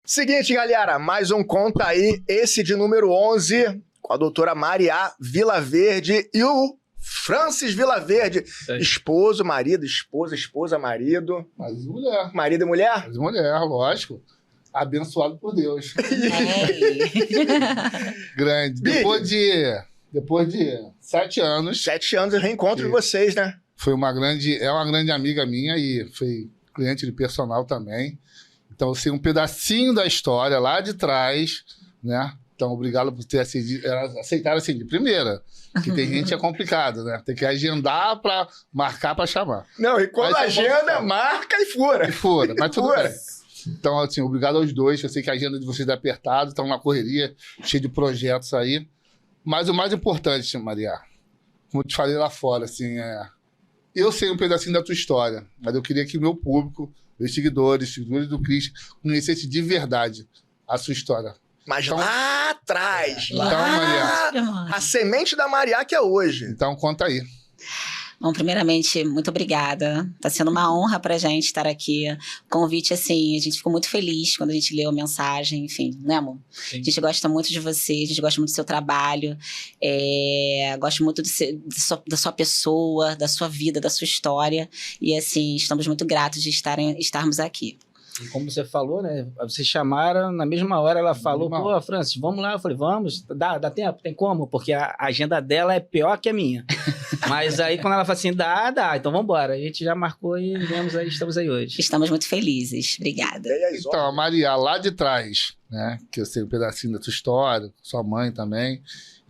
Seguinte, galera, mais um Conta Aí, esse de número 11, com a doutora Mariá Vilaverde e o Francis Vilaverde. Esposo, marido, esposa, marido. Mas mulher. Marido e mulher? Mas mulher, lógico. Abençoado por Deus. Grande. Depois de 7 anos. 7 anos eu reencontro de vocês, né? É uma grande amiga minha e foi cliente de personal também. Então, eu sei um pedacinho da história lá de trás, né? Então, obrigado por ter aceitado assim de primeira. Que tem gente que é complicado, né? Tem que agendar para marcar para chamar. Não, e quando agenda, marca e fura. E fura, mas tudo bem. Então, assim, obrigado aos dois. Eu sei que a agenda de vocês é apertada, estão na correria, cheio de projetos aí. Mas o mais importante, Maria, como eu te falei lá fora, assim, eu sei um pedacinho da tua história, mas eu queria que o meu público, meus seguidores do Cris, conhecessem de verdade a sua história. Mas então, lá atrás, Maria, a semente da Mariá que é hoje. Então, conta aí. Bom, primeiramente, muito obrigada. Tá sendo uma honra pra gente estar aqui. O convite, assim, a gente ficou muito feliz quando a gente leu a mensagem, enfim, né, amor? Sim. A gente gosta muito de você, a gente gosta muito do seu trabalho, gosto muito da sua pessoa, da sua vida, da sua história. E, assim, estamos muito gratos de estarmos aqui. Como você falou, né? Vocês chamaram, na mesma hora ela falou, pô, Francis, vamos lá. Eu falei, vamos, dá tempo? Tem como? Porque a agenda dela é pior que a minha. Mas aí quando ela fala assim, dá, então vamos embora. A gente já marcou e estamos aí hoje. Estamos muito felizes, obrigada. Então, a Maria, lá de trás, né? Que eu sei um pedacinho da sua história, sua mãe também.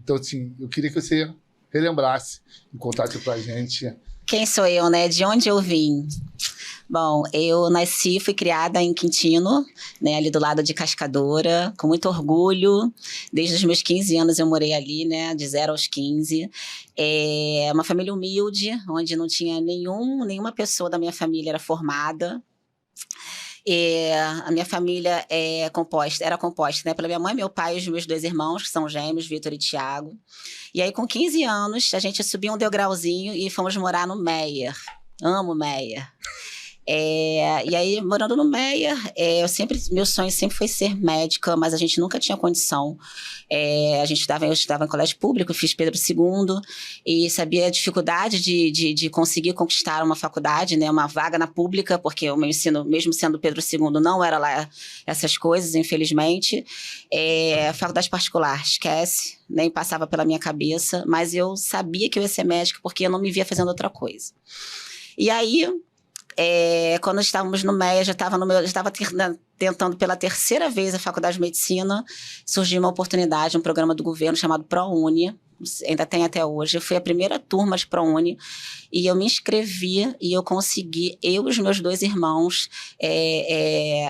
Então, assim, eu queria que você relembrasse e contasse pra gente. Quem sou eu, né? De onde eu vim? Bom, eu nasci, fui criada em Quintino, né, ali do lado de Cascadora, com muito orgulho. Desde os meus 15 anos eu morei ali, né, de 0 aos 15. É uma família humilde, onde não tinha nenhuma pessoa da minha família era formada. A minha família era composta, né, pela minha mãe, meu pai e os meus 2 irmãos, que são gêmeos, Vitor e Tiago. E aí, com 15 anos, a gente subiu um degrauzinho e fomos morar no Meier. Amo Meier. E aí, morando no Meier, meu sonho sempre foi ser médica, mas a gente nunca tinha condição. Eu estudava em colégio público, fiz Pedro II, e sabia a dificuldade de conseguir conquistar uma faculdade, né, uma vaga na pública, porque o meu ensino, mesmo sendo Pedro II, não era lá essas coisas, infelizmente. Faculdade particular, esquece, nem passava pela minha cabeça, mas eu sabia que eu ia ser médica porque eu não me via fazendo outra coisa. E aí, quando estávamos no MEA, já estava tentando pela 3ª vez a faculdade de medicina, surgiu uma oportunidade, um programa do governo chamado ProUni, ainda tem até hoje. Eu fui a primeira turma de ProUni e eu me inscrevi e eu consegui, eu e os meus 2 irmãos,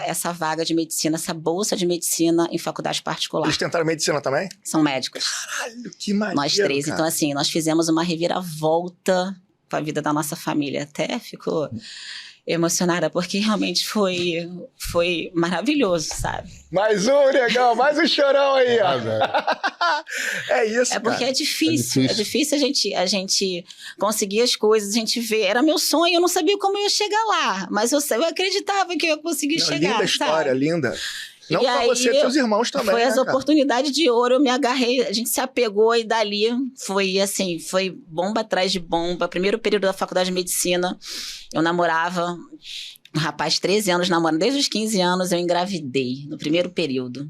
essa vaga de medicina, essa bolsa de medicina em faculdade particular. Eles tentaram medicina também? São médicos. Caralho, que maneiro, nós 3, cara. Então assim, nós fizemos uma reviravolta com a vida da nossa família. Até ficou emocionada, porque realmente foi maravilhoso, sabe? Mais um, negão, mais um chorão aí, ó. É isso, cara. Porque é difícil a gente conseguir as coisas, a gente vê. Era meu sonho, eu não sabia como eu ia chegar lá, mas eu acreditava que eu ia conseguir chegar, linda história, sabe? linda. Não e só você, seus irmãos também, foi né, as oportunidades de ouro, eu me agarrei, a gente se apegou e dali foi bomba atrás de bomba. Primeiro período da faculdade de medicina, eu namorava um rapaz, 13 anos namorando, desde os 15 anos eu engravidei, no primeiro período.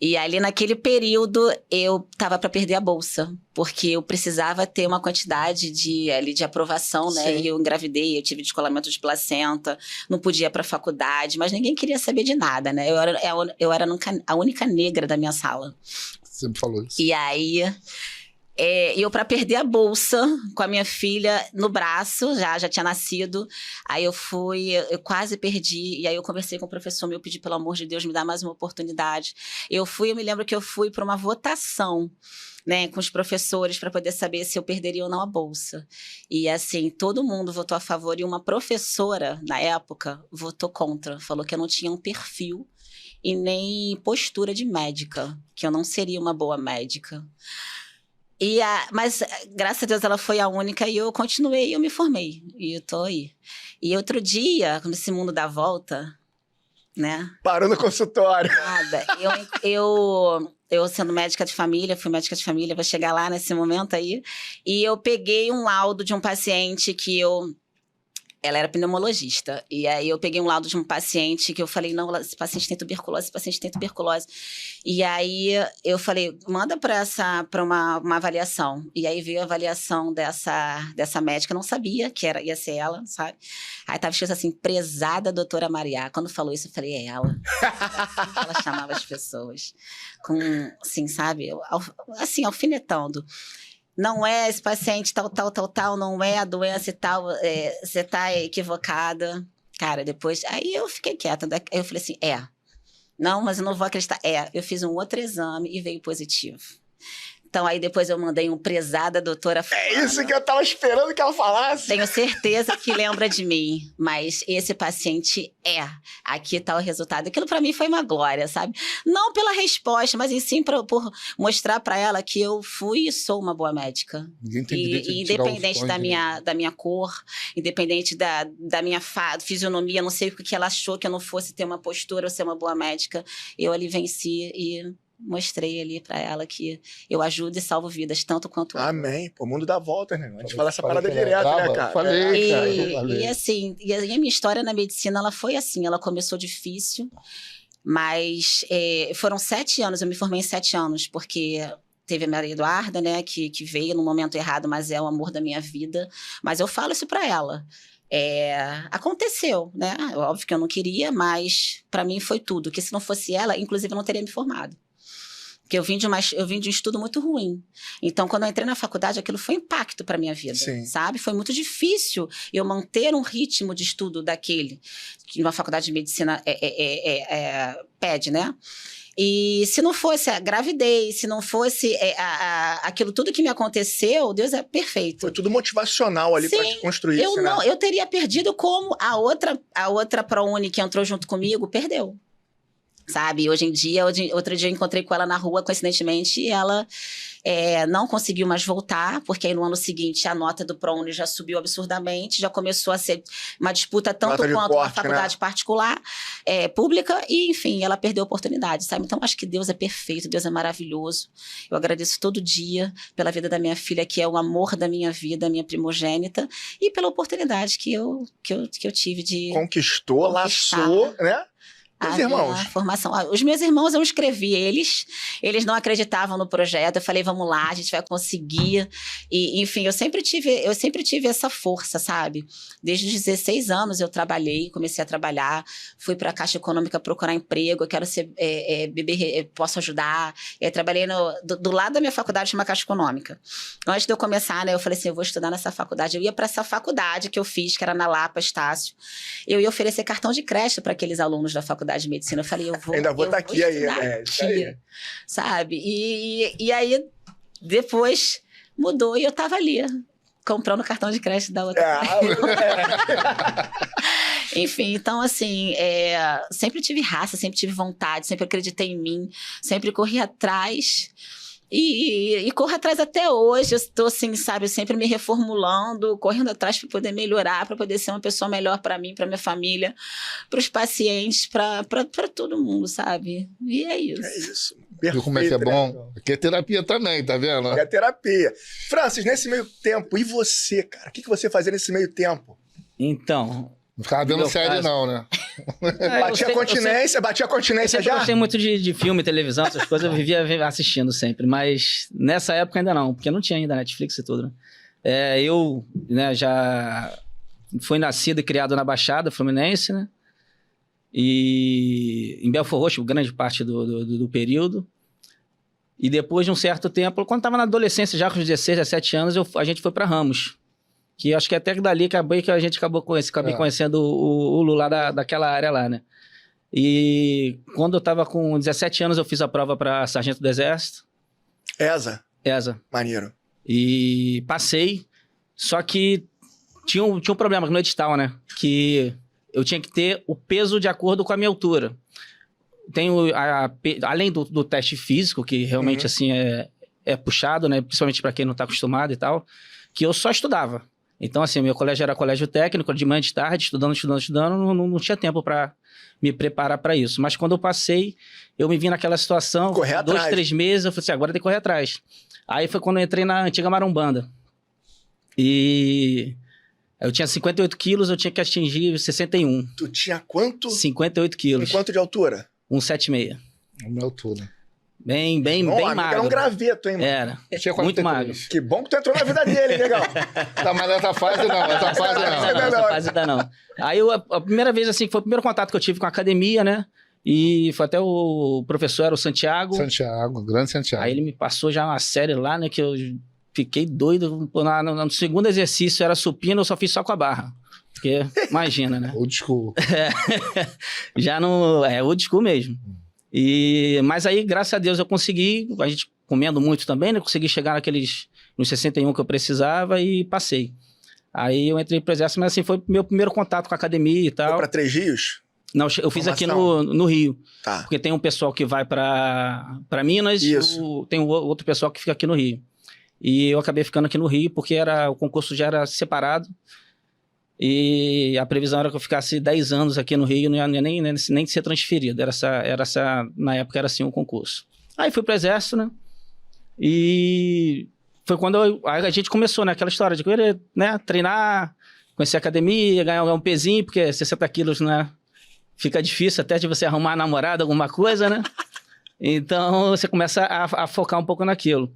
E ali naquele período eu estava para perder a bolsa, porque eu precisava ter uma quantidade de aprovação, né? Sim. E eu engravidei, eu tive descolamento de placenta, não podia ir para a faculdade, mas ninguém queria saber de nada, né? Eu era a única negra da minha sala. Você me falou isso. E aí, eu para perder a bolsa com a minha filha no braço, já tinha nascido, aí eu quase perdi, e aí eu conversei com o professor meu, pedi pelo amor de Deus, me dá mais uma oportunidade. Eu me lembro que eu fui para uma votação, né, com os professores para poder saber se eu perderia ou não a bolsa. E assim, todo mundo votou a favor e uma professora, na época, votou contra, falou que eu não tinha um perfil e nem postura de médica, que eu não seria uma boa médica. Mas, graças a Deus, ela foi a única e eu continuei e eu me formei. E eu tô aí. E outro dia, quando esse mundo dá volta, né? Parou no consultório. Nada. Eu sendo médica de família, fui médica de família, vou chegar lá nesse momento aí. E eu peguei um laudo de um paciente ela era pneumologista. E aí eu peguei um laudo de um paciente que eu falei, não, esse paciente tem tuberculose, esse paciente tem tuberculose. E aí eu falei, manda para uma avaliação. E aí veio a avaliação dessa médica, eu não sabia que ia ser ela, sabe? Aí tava escrito assim, prezada doutora Mariá. Quando falou isso, eu falei, é ela. Assim que ela chamava as pessoas. Com, assim, sabe? Assim, alfinetando. Não é esse paciente tal, não é a doença e tal, você tá equivocada. Cara, depois, aí eu fiquei quieta, aí eu falei assim, não, mas eu não vou acreditar. Eu fiz um outro exame e veio positivo. Então, aí depois eu mandei um prezada doutora fulana. É isso que eu tava esperando que ela falasse. Tenho certeza que lembra de mim, mas esse paciente aqui tá o resultado. Aquilo pra mim foi uma glória, sabe? Não pela resposta, mas em sim por mostrar pra ela que eu fui e sou uma boa médica. E independente da minha cor, independente da minha fisionomia, não sei o que ela achou que eu não fosse ter uma postura ou ser uma boa médica, eu ali venci e mostrei ali pra ela que eu ajudo e salvo vidas, tanto quanto ela. Amém. O mundo dá volta, né? A gente fala essa parada direto, né, cara? Falei. E assim, e a minha história na medicina, ela foi assim, ela começou difícil, mas foram 7 anos, eu me formei em 7 anos, porque teve a Maria Eduarda, né, que veio no momento errado, mas é o amor da minha vida, mas eu falo isso pra ela. Aconteceu, né? Óbvio que eu não queria, mas pra mim foi tudo, que se não fosse ela, inclusive eu não teria me formado. Porque eu vim de um estudo muito ruim. Então, quando eu entrei na faculdade, aquilo foi um impacto para minha vida, sabe? Foi muito difícil eu manter um ritmo de estudo daquele que uma faculdade de medicina pede, né? E se não fosse a gravidez, se não fosse aquilo tudo que me aconteceu, Deus é perfeito. Foi tudo motivacional ali para te construir isso, né? Eu teria perdido como a outra ProUni que entrou junto comigo perdeu. Sabe, outro dia eu encontrei com ela na rua, coincidentemente, e ela não conseguiu mais voltar, porque aí no ano seguinte a nota do ProUni já subiu absurdamente, já começou a ser uma disputa tanto quanto uma faculdade particular, pública, e enfim, ela perdeu a oportunidade, sabe? Então acho que Deus é perfeito, Deus é maravilhoso. Eu agradeço todo dia pela vida da minha filha, que é o amor da minha vida, minha primogênita, e pela oportunidade que eu tive de conquistar. Laçou, né? Os irmãos. Formação. Os meus irmãos, eu inscrevi eles não acreditavam no projeto, eu falei, vamos lá, a gente vai conseguir, e enfim, eu sempre tive essa força, sabe? Desde os 16 anos eu comecei a trabalhar, fui para a Caixa Econômica procurar emprego, eu quero ser posso ajudar, eu trabalhei do lado da minha faculdade, chama Caixa Econômica. Antes de eu começar, né, eu falei assim, eu vou estudar nessa faculdade, eu ia para essa faculdade que eu fiz, que era na Lapa, Estácio, eu ia oferecer cartão de crédito para aqueles alunos da faculdade de medicina. Eu falei, ainda vou estar aqui aí, sabe? E aí depois mudou e eu tava ali comprando cartão de crédito da outra. Enfim, então assim, sempre tive raça, sempre tive vontade, sempre acreditei em mim, sempre corri atrás. E corro atrás até hoje, eu estou assim, sabe, sempre me reformulando, correndo atrás para poder melhorar, para poder ser uma pessoa melhor para mim, para minha família, para os pacientes, para todo mundo, sabe? E é isso. É isso. Perfeito, viu como é que é bom? Aqui é terapia também, tá vendo? É terapia. Francis, nesse meio tempo, e você, cara? O que você fazia nesse meio tempo? Então... Não ficava vendo série não, né? Batia a continência já? Eu gostei muito de filme, televisão, essas coisas, eu vivia assistindo sempre, mas nessa época ainda não, porque não tinha ainda Netflix e tudo, né? Eu, né, já fui nascido e criado na Baixada Fluminense, né? E em Belford Roxo, grande parte do período. E depois de um certo tempo, quando estava na adolescência, já com os 16, 17 anos, a gente foi para Ramos. Que acho que até dali que a gente acabou conhecendo o Lula daquela área lá, né? E quando eu tava com 17 anos, eu fiz a prova para sargento do Exército. ESA. Maneiro. E passei, só que tinha um problema no edital, né? Que eu tinha que ter o peso de acordo com a minha altura. Além do teste físico, que realmente assim é puxado, né? Principalmente para quem não tá acostumado e tal, que eu só estudava. Então, assim, meu colégio era colégio técnico, de manhã e de tarde, estudando, não tinha tempo para me preparar para isso. Mas quando eu passei, eu me vi naquela situação, 2, 3 meses, eu falei assim, agora tem que correr atrás. Aí foi quando eu entrei na antiga Marumbanda. E eu tinha 58 quilos, eu tinha que atingir 61. Tu tinha quanto? 58 quilos. Em quanto de altura? 1,76. A minha altura. Bem magro. Era um graveto, hein, mano? Era. Tinha Muito magro. Que bom que tu entrou na vida dele, hein, legal? Tá, mas nessa fase não, essa fase não. Essa fase ainda não. Aí a primeira vez, assim, foi o primeiro contato que eu tive com a academia, né? E foi até o professor, era o Santiago. Grande Santiago. Aí ele me passou já uma série lá, né? Que eu fiquei doido. No segundo exercício era supino, eu só fiz só com a barra. Porque, imagina, né? Old school. Já não... É old school mesmo. Mas aí, graças a Deus, eu consegui, a gente comendo muito também, né? Consegui chegar nos 61 que eu precisava e passei. Aí eu entrei pro exército, mas assim, foi meu primeiro contato com a academia e tal. Foi pra Três Rios? Não, eu fiz aqui no Rio. Tá. Porque tem um pessoal que vai pra Minas, tem outro pessoal que fica aqui no Rio. E eu acabei ficando aqui no Rio, porque o concurso já era separado. E a previsão era que eu ficasse 10 anos aqui no Rio, não ia nem ser transferido. Na época era assim o concurso. Aí fui pro exército, né? E foi quando a gente começou, né? Aquela história de querer, né? Treinar, conhecer a academia, ganhar um pezinho, porque 60 quilos, né? Fica difícil até de você arrumar namorada, alguma coisa, né? Então você começa a focar um pouco naquilo.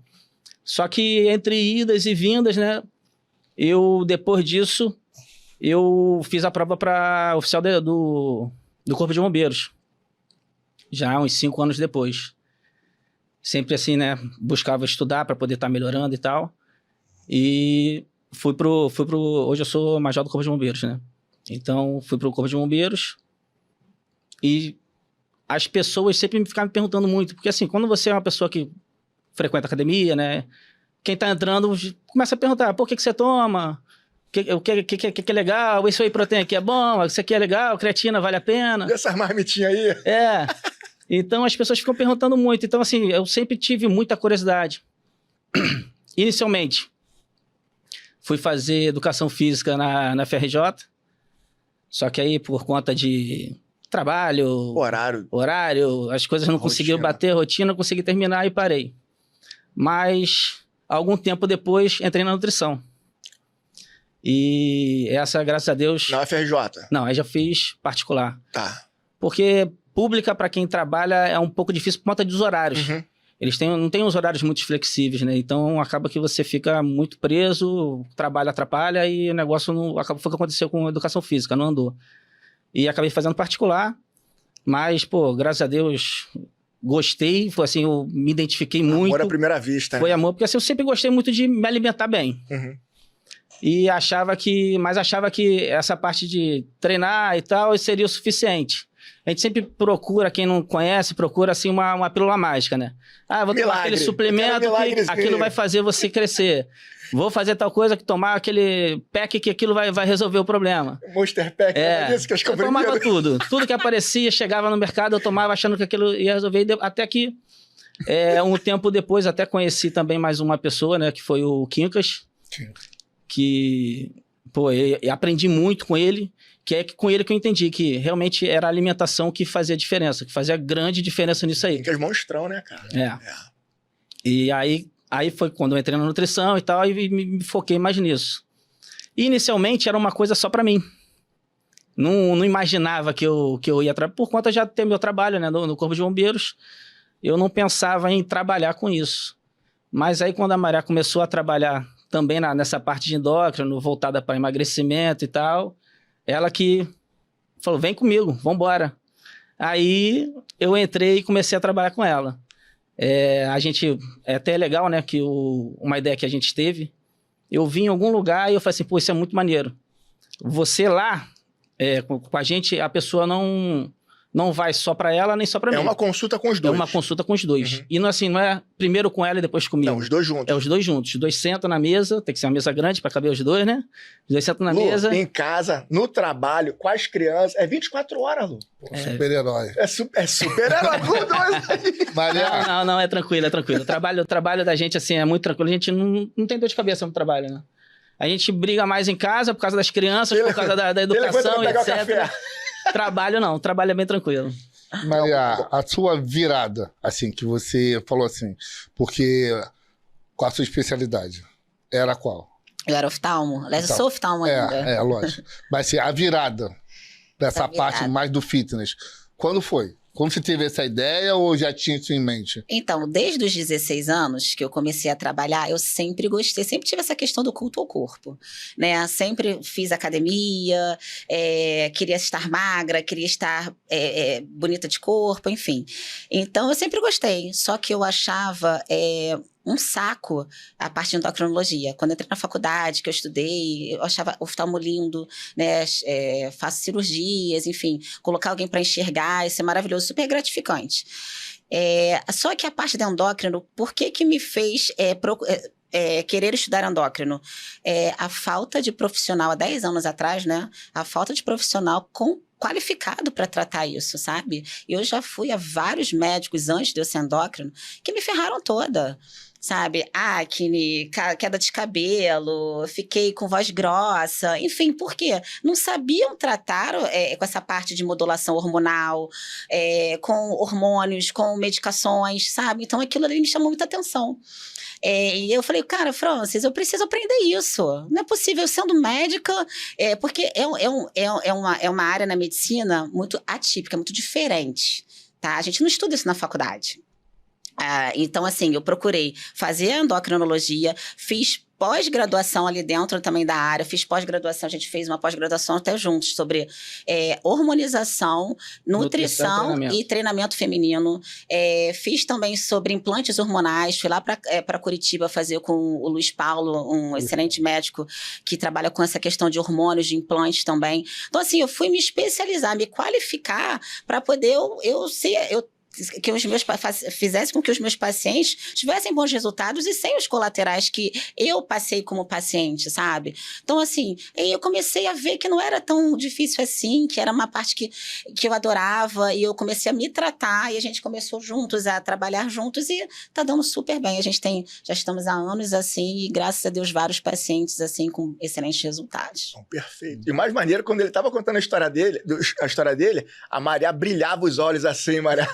Só que entre idas e vindas, né? Depois disso, eu fiz a prova para oficial do Corpo de Bombeiros. Já uns 5 anos depois. Sempre assim, né? Buscava estudar para poder estar melhorando e tal. E hoje eu sou major do Corpo de Bombeiros, né? Então, fui pro Corpo de Bombeiros. E as pessoas sempre ficavam me perguntando muito. Porque assim, quando você é uma pessoa que frequenta academia, né? Quem tá entrando começa a perguntar, por que você toma? O que é legal? Isso aí proteína aqui é bom? Isso aqui é legal? Creatina vale a pena? E essas marmitinhas aí? É. Então as pessoas ficam perguntando muito. Então assim, eu sempre tive muita curiosidade. Inicialmente, fui fazer educação física na FRJ. Só que aí por conta de trabalho, horário, as coisas não conseguiram bater, rotina, não consegui terminar e parei. Mas algum tempo depois entrei na nutrição. E essa, graças a Deus... Na FRJ? Não, aí já fiz particular. Tá. Porque pública, para quem trabalha, é um pouco difícil por conta dos horários. Uhum. Eles não têm os horários muito flexíveis, né? Então, acaba que você fica muito preso, o trabalho atrapalha e o negócio não... Foi o que aconteceu com a educação física, não andou. E acabei fazendo particular, mas, pô, graças a Deus... Gostei, foi assim, eu me identifiquei muito. Amor à primeira vista. Foi amor, porque assim, eu sempre gostei muito de me alimentar bem. Uhum. E achava que essa parte de treinar e tal seria o suficiente. A gente sempre procura, quem não conhece, procura assim uma pílula mágica, né? Vou tomar aquele suplemento que aquilo vai fazer você crescer. Vou fazer tal coisa, que tomar aquele pack que aquilo vai resolver o problema. Monster Pack, isso que eu tomava tudo. Tudo que aparecia, chegava no mercado, eu tomava achando que aquilo ia resolver. Até que, um tempo depois, até conheci também mais uma pessoa, né? Que foi o Quincas. Que, pô, eu aprendi muito com ele. Que é com ele que eu entendi que realmente era a alimentação que fazia diferença. Que fazia grande diferença nisso aí. Quincas monstrão, né, cara? E aí foi quando eu entrei na nutrição e tal, e me foquei mais nisso. E inicialmente era uma coisa só pra mim. Não imaginava que eu ia... Por conta já de ter meu trabalho, né, no Corpo de Bombeiros, eu não pensava em trabalhar com isso. Mas aí quando a Maria começou a trabalhar também nessa parte de endócrino, voltada para emagrecimento e tal, ela que falou, vem comigo, vambora. Aí eu entrei e comecei a trabalhar com ela. A gente, é até legal, né, que uma ideia que a gente teve, eu vim em algum lugar e eu falei assim, pô, isso é muito maneiro. Você lá, com a gente, a pessoa não vai só pra ela, nem só pra mim. É uma consulta com os dois. É uma consulta com os dois. Uhum. E não, assim, não é primeiro com ela e depois comigo. Não, os dois juntos. É os dois juntos. Os dois sentam na mesa, tem que ser uma mesa grande pra caber os dois, né? Os dois sentam na mesa. Em casa, no trabalho, com as crianças. É 24 horas, Lu. Super-herói. É super-herói. Não, é tranquilo. O trabalho da gente, assim, é muito tranquilo. A gente não tem dor de cabeça no trabalho, né? A gente briga mais em casa por causa das crianças, por causa da educação, etc. Trabalho não, trabalho é bem tranquilo. Maria, a sua virada, assim, que você falou assim, porque qual a sua especialidade? Era qual? Eu era oftalmo. Aliás, eu sou oftalmo ainda. Lógico. Mas assim, a virada dessa parte mais do fitness, quando foi? Como você teve essa ideia ou já tinha isso em mente? Então, desde os 16 anos que eu comecei a trabalhar, eu sempre gostei, sempre tive essa questão do culto ao corpo, né? Sempre fiz academia, queria estar magra, queria estar bonita de corpo, enfim. Então, eu sempre gostei, só que eu achava um saco a parte de endocrinologia. Quando eu entrei na faculdade, que eu estudei, eu achava oftalmo lindo, né? Faço cirurgias, enfim, colocar alguém para enxergar, isso é maravilhoso, super gratificante. Só que a parte de endócrino, por que me fez querer estudar endócrino? A falta de profissional, há 10 anos atrás, né? A falta de profissional qualificado para tratar isso, sabe? Eu já fui a vários médicos antes de eu ser endócrino que me ferraram toda. Sabe, acne, queda de cabelo, fiquei com voz grossa, enfim, por quê? Não sabiam tratar com essa parte de modulação hormonal, com hormônios, com medicações, sabe? Então aquilo ali me chamou muita atenção. E eu falei, cara, Francis, eu preciso aprender isso. Não é possível, eu sendo médica, porque é uma área na medicina muito atípica, muito diferente, tá? A gente não estuda isso na faculdade. Então, assim, eu procurei fazer endocrinologia, fiz pós-graduação ali dentro também da área, fiz pós-graduação, a gente fez uma pós-graduação até juntos sobre hormonização, nutrição e treinamento feminino. Fiz também sobre implantes hormonais, fui lá para Curitiba fazer com o Luiz Paulo, um excelente médico que trabalha com essa questão de hormônios, de implantes também. Então, assim, eu fui me especializar, me qualificar para poder que os meus fizesse com que os meus pacientes tivessem bons resultados e sem os colaterais que eu passei como paciente, sabe? Então, assim, eu comecei a ver que não era tão difícil assim, que era uma parte que eu adorava, e eu comecei a me tratar, e a gente começou juntos a trabalhar juntos, e tá dando super bem. A gente já estamos há anos assim, e graças a Deus, vários pacientes assim, com excelentes resultados. Perfeito. E mais maneiro, quando ele tava contando a história dele, a Maria brilhava os olhos assim, Maria.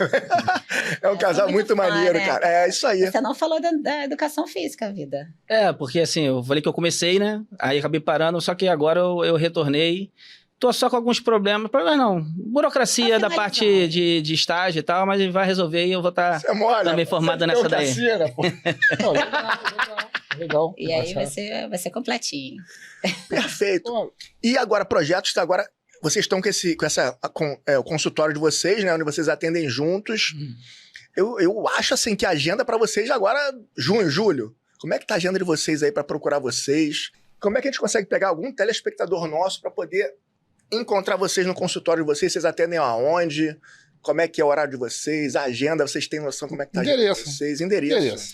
É um casal muito maneiro, né, cara? É isso aí. Você não falou da educação física, vida. Porque assim, eu falei que eu comecei, né? Aí acabei parando, só que agora eu retornei. Tô só com alguns problemas. Problemas não. Burocracia da parte de estágio e tal, mas vai resolver e eu vou estar também formado nessa daí. Legal. E aí vai ser completinho. Perfeito. E agora, projetos, agora... Vocês estão com o consultório de vocês, né? Onde vocês atendem juntos. Eu acho, assim, que a agenda para vocês agora, junho, julho. Como é que tá a agenda de vocês aí para procurar vocês? Como é que a gente consegue pegar algum telespectador nosso para poder encontrar vocês no consultório de vocês? Vocês atendem aonde? Como é que é o horário de vocês? A agenda, vocês têm noção como é que tá a agenda de vocês? Endereço.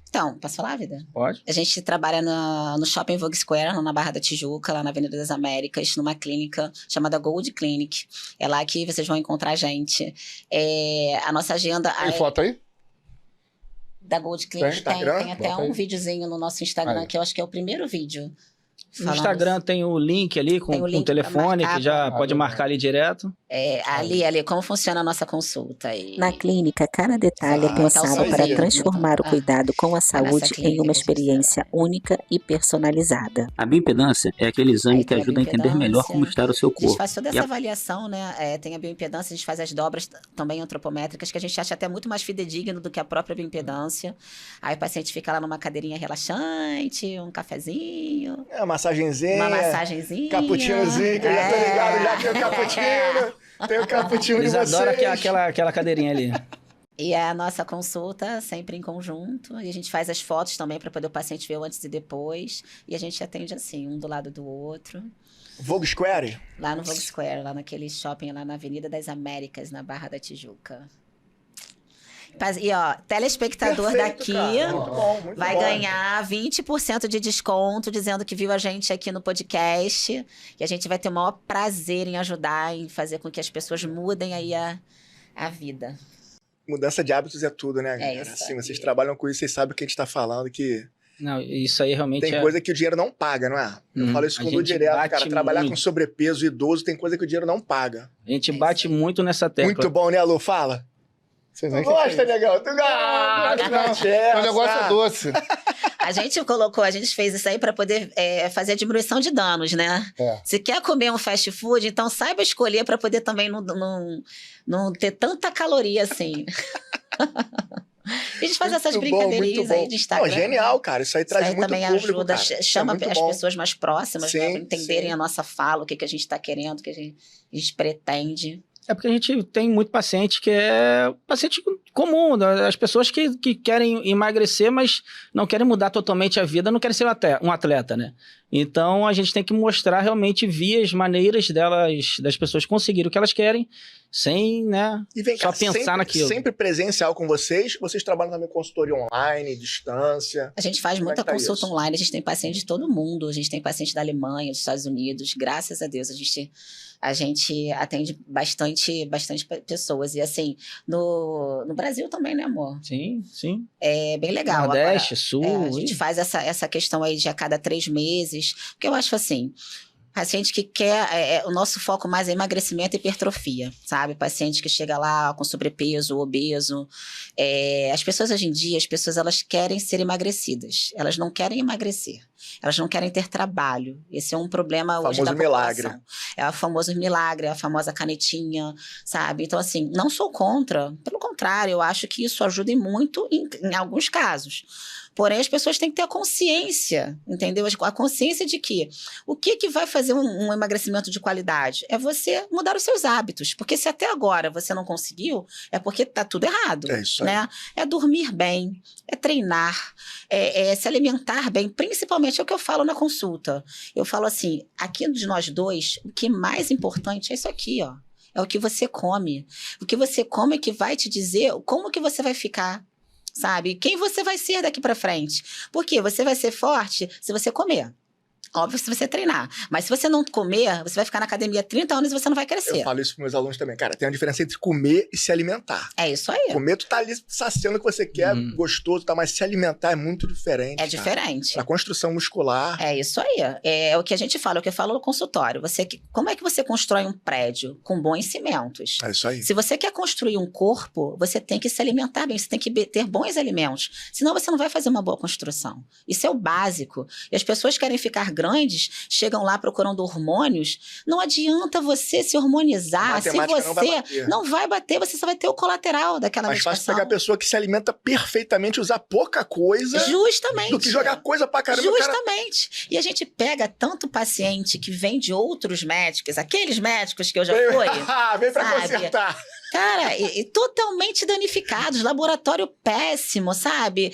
Então, posso falar, vida? Pode. A gente trabalha no Shopping Vogue Square, na Barra da Tijuca, lá na Avenida das Américas, numa clínica chamada Gold Clinic. É lá que vocês vão encontrar a gente. A nossa agenda... Tem foto aí? Da Gold Clinic tem até um videozinho no nosso Instagram, que eu acho que é o primeiro vídeo. No Instagram tem o link ali com o telefone, que já pode marcar ali direto. Ali, como funciona a nossa consulta. Na clínica, cada detalhe é pensado para transformar o cuidado com a saúde em uma experiência única e personalizada. A bioimpedância é aquele exame que ajuda a entender melhor como está o seu corpo. A gente faz toda essa avaliação, né? Tem a bioimpedância, a gente faz as dobras também antropométricas, que a gente acha até muito mais fidedigno do que a própria bioimpedância. Aí o paciente fica lá numa cadeirinha relaxante, um cafezinho. Uma massagenzinha. Cappuccinozinho, que eu já tô ligado, já tem o cappuccino. Tem o cappuccino de vocês. Eles adoram aquela cadeirinha ali. E a nossa consulta sempre em conjunto. E a gente faz as fotos também para poder o paciente ver o antes e depois. E a gente atende assim, um do lado do outro. Vogue Square? Lá no Vogue Square, lá naquele shopping lá na Avenida das Américas, na Barra da Tijuca. E ó, telespectador daqui vai ganhar 20% de desconto, dizendo que viu a gente aqui no podcast. E a gente vai ter o maior prazer em ajudar, em fazer com que as pessoas mudem aí a vida. Mudança de hábitos é tudo, né, galera? Isso assim, vocês trabalham com isso, vocês sabem o que a gente tá falando, que Não, isso aí realmente Tem coisa que o dinheiro não paga, não é? Eu falo isso com o direto, cara. Trabalhar com sobrepeso idoso tem coisa que o dinheiro não paga. A gente bate muito nessa tecla. Muito bom, né, Lu? Fala. Você gosta, negão? Tu gosta. O negócio é doce. A gente fez isso aí para poder fazer a diminuição de danos, né? Se quer comer um fast food, então saiba escolher para poder também não ter tanta caloria assim. A gente faz essas brincadeirinhas aí de Instagram. Genial, cara. Isso aí traz muito também público, ajuda, cara. chama as pessoas mais próximas, né, para entenderem sim. a nossa fala, o que a gente está querendo, o que a gente pretende. É porque a gente tem muito paciente que é paciente comum, as pessoas que querem emagrecer, mas não querem mudar totalmente a vida, não querem ser um atleta, né? Então, a gente tem que mostrar realmente maneiras das pessoas conseguirem o que elas querem, sem, né, e vem cá, só pensar naquilo. Sempre presencial com vocês? Vocês trabalham também com consultoria online, distância? A gente faz muita consulta online, a gente tem paciente de todo mundo, a gente tem paciente da Alemanha, dos Estados Unidos, graças a Deus, a gente atende bastante pessoas. E assim, no Brasil também, né, amor? Sim, sim. É bem legal. Nordeste, Sul. A gente faz essa questão aí de a cada 3 meses. Porque eu acho assim, paciente que quer... o nosso foco mais é emagrecimento e hipertrofia, sabe? Paciente que chega lá com sobrepeso, obeso. As pessoas hoje em dia, elas querem ser emagrecidas. Elas não querem emagrecer. Elas não querem ter trabalho. Esse é um problema hoje da população. Milagre. É o famoso milagre, a famosa canetinha, sabe? Então, assim, não sou contra. Pelo contrário, eu acho que isso ajuda muito em alguns casos. Porém, as pessoas têm que ter a consciência, entendeu? A consciência de que o que vai fazer um emagrecimento de qualidade? É você mudar os seus hábitos. Porque se até agora você não conseguiu, é porque tá tudo errado. É isso aí. Né? É dormir bem, é treinar, é se alimentar bem. Principalmente é o que eu falo na consulta. Eu falo assim, aqui de nós dois, o que é mais importante é isso aqui, ó. É o que você come. O que você come é que vai te dizer como que você vai ficar. Sabe? Quem você vai ser daqui pra frente. Porque você vai ser forte se você comer. Óbvio se você treinar. Mas se você não comer, você vai ficar na academia 30 anos e você não vai crescer. Eu falo isso pros meus alunos também. Cara, tem uma diferença entre comer e se alimentar. É isso aí. Comer, tu tá ali saciando o que você quer, gostoso, tá? Mas se alimentar é muito diferente. É diferente. Pra construção muscular. É isso aí. É o que a gente fala, é o que eu falo no consultório. Como é que você constrói um prédio com bons cimentos? É isso aí. Se você quer construir um corpo, você tem que se alimentar bem, você tem que ter bons alimentos. Senão você não vai fazer uma boa construção. Isso é o básico. E as pessoas querem ficar grandes, chegam lá procurando hormônios. Não adianta você se hormonizar se você não vai bater, você só vai ter o colateral daquela medicação. Mas fácil pegar a pessoa que se alimenta perfeitamente, usar pouca coisa. Justamente. Do que jogar coisa pra caramba. Justamente. Cara... E a gente pega tanto paciente que vem de outros médicos, aqueles médicos que eu já fui. Vem pra consertar. Cara, e totalmente danificados, laboratório péssimo, sabe?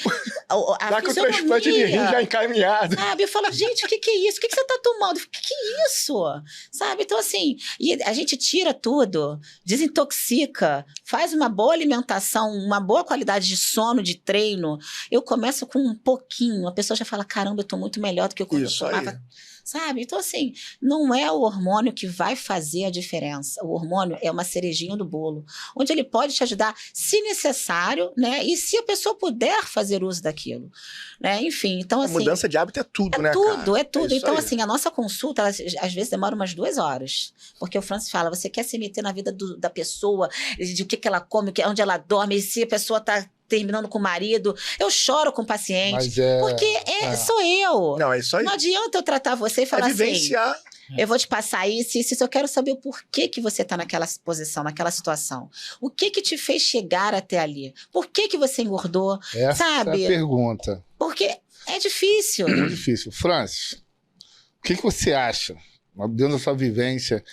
Dá com o transplante de rim já encaminhado. Sabe? Eu falo, gente, o que é isso? O que você tá tomando? O que é isso? Sabe? Então, assim, e a gente tira tudo, desintoxica, faz uma boa alimentação, uma boa qualidade de sono, de treino. Eu começo com um pouquinho, a pessoa já fala, caramba, eu tô muito melhor do que eu tomava. Aí. Sabe? Então, assim, não é o hormônio que vai fazer a diferença. O hormônio é uma cerejinha do bolo, onde ele pode te ajudar, se necessário, né? E se a pessoa puder fazer uso daquilo, né? Enfim, então, assim... A mudança de hábito é tudo, né, cara? É tudo. Então, assim, a nossa consulta, ela, às vezes, demora umas 2 horas. Porque o Francis fala, você quer se meter na vida da pessoa, de o que ela come, onde ela dorme, e se a pessoa tá terminando com o marido, eu choro com o paciente, porque sou eu. Não, é isso aí. Não adianta eu tratar você e falar vivenciar. Eu vou te passar isso, eu quero saber o porquê que você tá naquela posição, naquela situação. O que te fez chegar até ali? Por que você engordou? Sabe? É a pergunta. Porque é difícil. É difícil. Francis, o que você acha, dentro da sua vivência,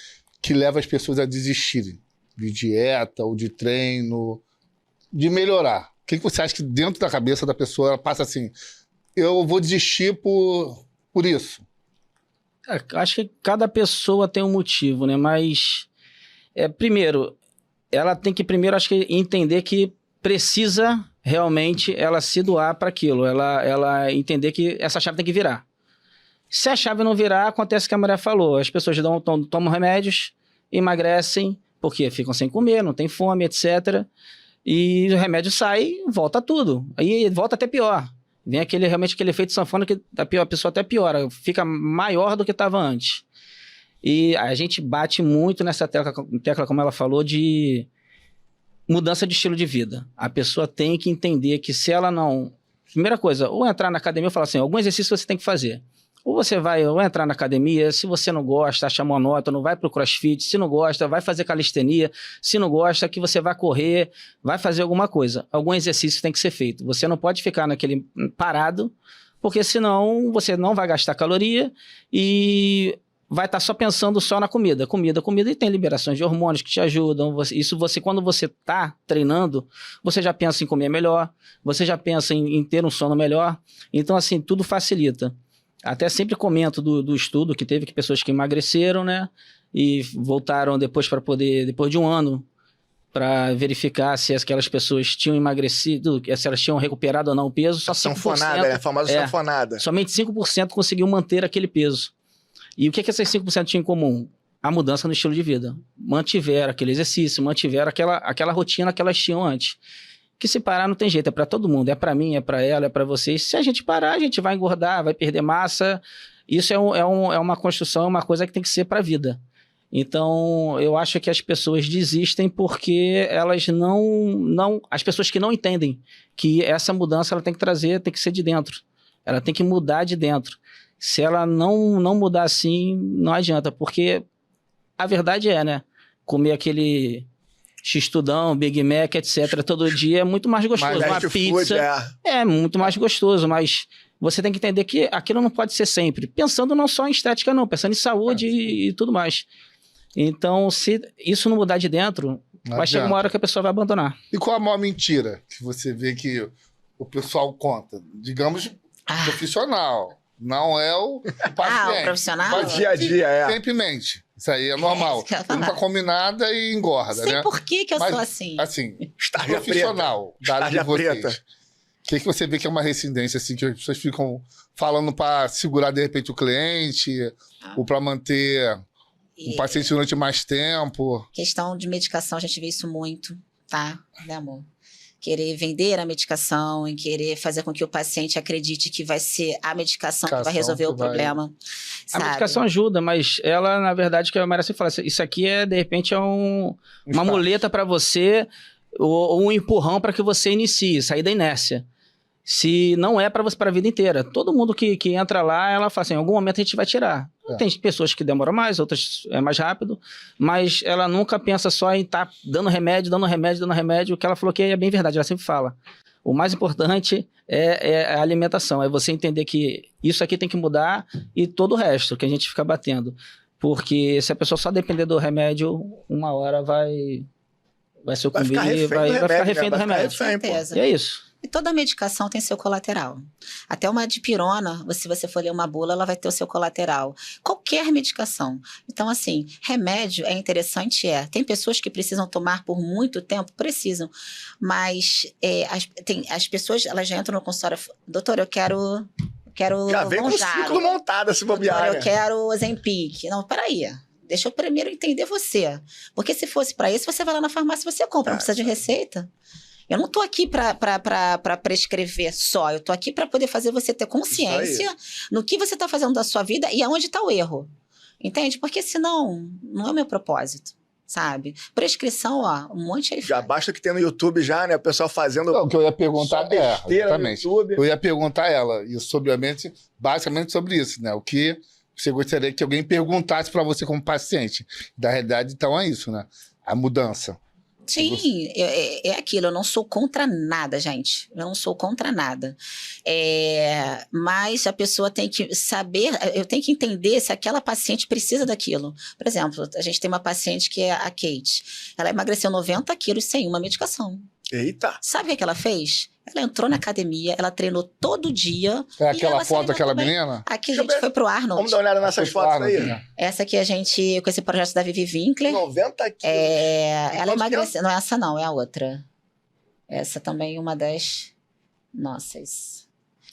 que leva as pessoas a desistirem de dieta ou de treino, de melhorar? O que você acha que dentro da cabeça da pessoa ela passa assim, eu vou desistir por isso? Acho que cada pessoa tem um motivo, né? Mas, primeiro, ela tem que acho que entender que precisa realmente ela se doar para aquilo. Ela entender que essa chave tem que virar. Se a chave não virar, acontece o que a mulher falou. As pessoas tomam remédios, emagrecem, porque ficam sem comer, não tem fome, etc., e o remédio sai, volta tudo. Aí volta até pior. Vem realmente aquele efeito sanfona que a pessoa até piora, fica maior do que estava antes. E a gente bate muito nessa tecla, como ela falou, de mudança de estilo de vida. A pessoa tem que entender que se ela não... Primeira coisa, ou entrar na academia e falar assim, algum exercício você tem que fazer. Ou você vai entrar na academia, se você não gosta, acha monótono, vai pro crossfit, se não gosta, vai fazer calistenia, se não gosta, que você vai correr, vai fazer alguma coisa. Algum exercício tem que ser feito. Você não pode ficar naquele parado, porque senão você não vai gastar caloria e vai estar só pensando só na comida. Comida, e tem liberações de hormônios que te ajudam. Quando você está treinando, você já pensa em comer melhor, você já pensa em ter um sono melhor. Então, assim, tudo facilita. Até sempre comento do estudo que teve, que pessoas que emagreceram, né? E voltaram depois de um ano, para verificar se aquelas pessoas tinham emagrecido, se elas tinham recuperado ou não o peso. Só 5%, sanfonada, né? A famosa sanfonada. Somente 5% conseguiu manter aquele peso. E o que essas 5% tinham em comum? A mudança no estilo de vida. Mantiveram aquele exercício, mantiveram aquela rotina que elas tinham antes. Que se parar não tem jeito, é para todo mundo, é para mim, é para ela, é para vocês. Se a gente parar, a gente vai engordar, vai perder massa. Isso é uma construção, é uma coisa que tem que ser para a vida. Então, eu acho que as pessoas desistem porque elas as pessoas que não entendem que essa mudança ela tem que trazer, tem que ser de dentro. Ela tem que mudar de dentro. Se ela não mudar assim, não adianta, porque a verdade né? Comer aquele x-tudão, Big Mac, etc. todo dia é muito mais gostoso. Uma pizza é muito mais gostoso, mas você tem que entender que aquilo não pode ser sempre. Pensando não só em estética, não. Pensando em saúde e tudo mais. Então, se isso não mudar de dentro, vai chegar uma hora que a pessoa vai abandonar. E qual a maior mentira que você vê que o pessoal conta? Digamos, profissional. Não é o paciente. O profissional? O dia a dia, Sempre mente. Isso aí é normal. Nunca come nada e engorda, né? Sei por que eu sou assim. Assim, Estarja profissional da área de vocês. O que você vê que é uma rescindência, assim, que as pessoas ficam falando para segurar, de repente, o cliente, ou para manter o paciente durante mais tempo? Questão de medicação, a gente vê isso muito, tá? Né, amor? Querer vender a medicação, em querer fazer com que o paciente acredite que vai ser a medicação que vai resolver o problema. A medicação ajuda, mas ela, na verdade, que a Maria sempre fala, isso aqui de repente, uma muleta para você, ou um empurrão para que você inicie, sair da inércia. Se não é para você, para a vida inteira. Todo mundo que entra lá, ela fala assim, em algum momento a gente vai tirar. Tem pessoas que demoram mais, outras é mais rápido, mas ela nunca pensa só em estar dando remédio. O que ela falou que é bem verdade, ela sempre fala. O mais importante é a alimentação, é você entender que isso aqui tem que mudar e todo o resto que a gente fica batendo. Porque se a pessoa só depender do remédio, uma hora vai sucumbir, vai ficar refém do remédio. Certeza. E é isso. E toda medicação tem seu colateral. Até uma dipirona, se você for ler uma bula, ela vai ter o seu colateral. Qualquer medicação. Então, assim, remédio é interessante, Tem pessoas que precisam tomar por muito tempo? Precisam. Mas as pessoas, elas já entram no consultório. Doutor, eu quero já vem com o ciclo montado, se bobear. Doutor, eu quero Ozempic. Não, peraí. Deixa eu primeiro entender você. Porque se fosse para isso, você vai lá na farmácia e você compra. Não precisa de receita. Eu não estou aqui para prescrever só. Eu estou aqui para poder fazer você ter consciência no que você está fazendo da sua vida e aonde está o erro. Entende? Porque senão, não é o meu propósito, sabe? Prescrição, um monte aí. Já basta que tem no YouTube já, né? O pessoal fazendo... Não, o que eu ia perguntar exatamente. Eu ia perguntar a ela, basicamente sobre isso, né? O que você gostaria que alguém perguntasse para você como paciente. Da realidade, então, é isso, né? A mudança. Sim, é aquilo, eu não sou contra nada, gente, eu não sou contra nada, mas a pessoa tem que saber, eu tenho que entender se aquela paciente precisa daquilo. Por exemplo, a gente tem uma paciente que é a Kate, ela emagreceu 90 quilos sem uma medicação. Eita! Sabe o que ela fez? Ela entrou na academia, ela treinou todo dia. É aquela foto daquela menina? Aqui a gente foi pro Arnold. Vamos dar uma olhada nessas fotos aí. Né? Essa aqui a gente, com esse projeto da Vivi Winkler. 90 quilos. Ela emagreceu. Não é essa não, é a outra. Essa também uma das nossas.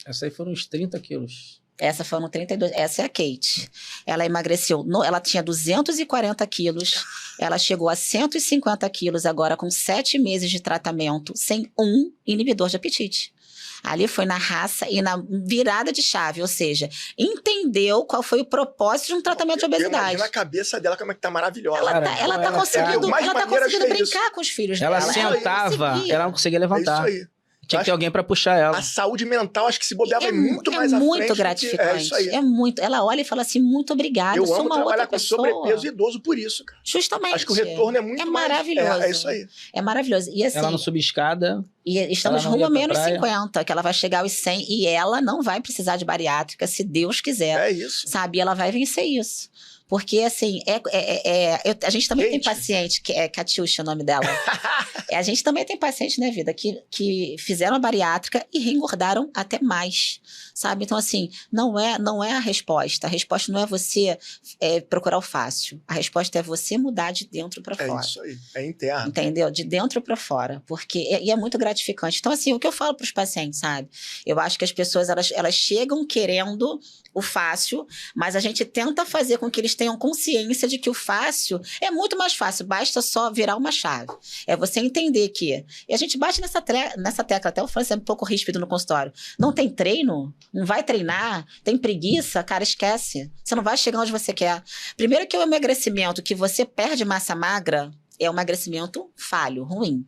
Essa aí foram uns 30 quilos. Essa foram 32. Essa é a Kate. Ela emagreceu. Ela tinha 240 quilos. Ela chegou a 150 quilos agora com 7 meses de tratamento sem um inibidor de apetite. Ali foi na raça e na virada de chave, ou seja, entendeu qual foi o propósito de um tratamento de obesidade. Imagina a cabeça dela como é que tá maravilhosa. Ela tá conseguindo brincar com os filhos dela. Ela sentava, ela não conseguia levantar. É isso aí. Tinha que ter alguém pra puxar ela. A saúde mental, acho que se bobeava muito mais à frente. É muito gratificante. É isso aí. É muito. Ela olha e fala assim, muito obrigada. Eu sou amo uma trabalhar outra com pessoa. sobrepeso e idoso por isso, cara. Justamente. Acho que o retorno é muito mais... maravilhoso. É isso aí. É maravilhoso. E assim... Ela não subia escada. E estamos rumo a menos 50, que ela vai chegar aos 100 e ela não vai precisar de bariátrica, se Deus quiser. É isso. Sabe? E ela vai vencer isso. Porque, assim, a gente também tem paciente, que é Catiuxa o nome dela. A gente também tem paciente, né, vida, que fizeram a bariátrica e reengordaram até mais, sabe? Então, assim, não é a resposta. A resposta não é você procurar o fácil. A resposta é você mudar de dentro para fora. É isso aí. É interno. Entendeu? De dentro para fora. Porque é muito gratificante. Então, assim, o que eu falo para os pacientes, sabe? Eu acho que as pessoas, elas chegam querendo o fácil, mas a gente tenta fazer com que eles tenham consciência de que o fácil é muito mais fácil, basta só virar uma chave. É você entender que... E a gente bate nessa tecla, até o Francis é um pouco ríspido no consultório. Não tem treino? Não vai treinar? Tem preguiça? Cara, esquece. Você não vai chegar onde você quer. Primeiro que o emagrecimento que você perde massa magra é um emagrecimento falho, ruim.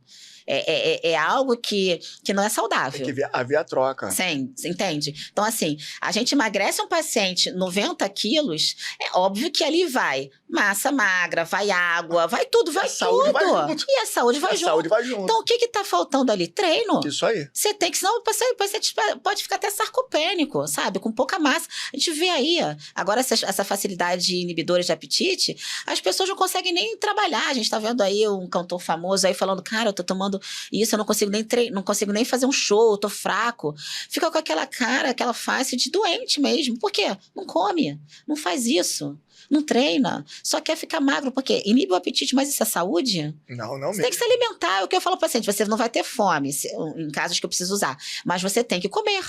É algo que não é saudável. Tem que haver a troca. Sim, entende? Então, assim, a gente emagrece um paciente 90 quilos, é óbvio que ali vai massa magra, vai água, vai tudo, vai tudo. Vai junto. E a saúde vai A junto. saúde vai junto. Então, o que tá faltando ali? Treino. Isso aí. Você tem que, senão o paciente pode ficar até sarcopênico, sabe? Com pouca massa. A gente vê aí, agora essa facilidade de inibidores de apetite, as pessoas não conseguem nem trabalhar. A gente tá vendo aí um cantor famoso aí falando, cara, eu tô tomando isso, eu não consigo nem não consigo nem fazer um show, eu tô fraco. Fica com aquela cara, aquela face de doente mesmo. Por quê? Não come, não faz isso. Não treina, só quer ficar magro, porque inibe o apetite, mas isso é saúde? Não Você mesmo. tem que se alimentar, é o que eu falo para o paciente, você não vai ter fome, em casos que eu preciso usar, mas você tem que comer.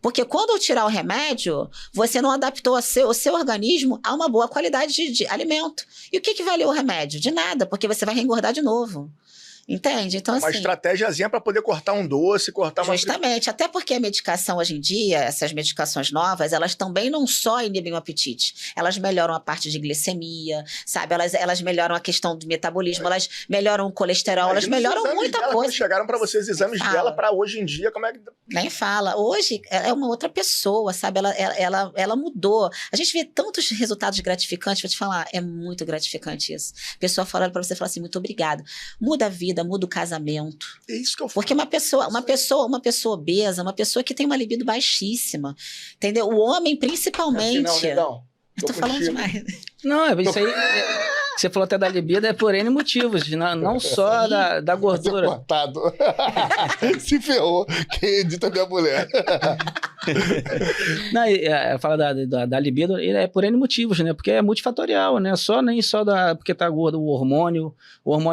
Porque quando eu tirar o remédio, você não adaptou o seu organismo a uma boa qualidade de alimento. E o que valeu o remédio? De nada, porque você vai reengordar de novo. Entende? Então, uma assim... estratégiazinha para poder cortar um doce, cortar uma... Justamente, até porque a medicação hoje em dia, essas medicações novas, elas também não só inibem o apetite, elas melhoram a parte de glicemia, sabe? Elas melhoram a questão do metabolismo, elas melhoram o colesterol, elas melhoram muita coisa. Quando chegaram para vocês os exames dela para hoje em dia, como é que... Nem fala. Hoje, ela é uma outra pessoa, sabe? Ela mudou. A gente vê tantos resultados gratificantes, vou te falar, é muito gratificante isso. A pessoa falando para você, fala assim, muito obrigada. Muda a vida, muda o casamento. É isso que eu falo. Porque uma pessoa obesa, uma pessoa que tem uma libido baixíssima, entendeu? O homem, principalmente... Não. Eu tô falando demais. Não, isso aí... Você falou até da libido, é por N motivos, não só da gordura. Cortado. Se ferrou. Quem edita minha mulher. Não, fala da libido, é por N motivos, né? Porque é multifatorial, né? Nem só porque tá gordo, o hormônio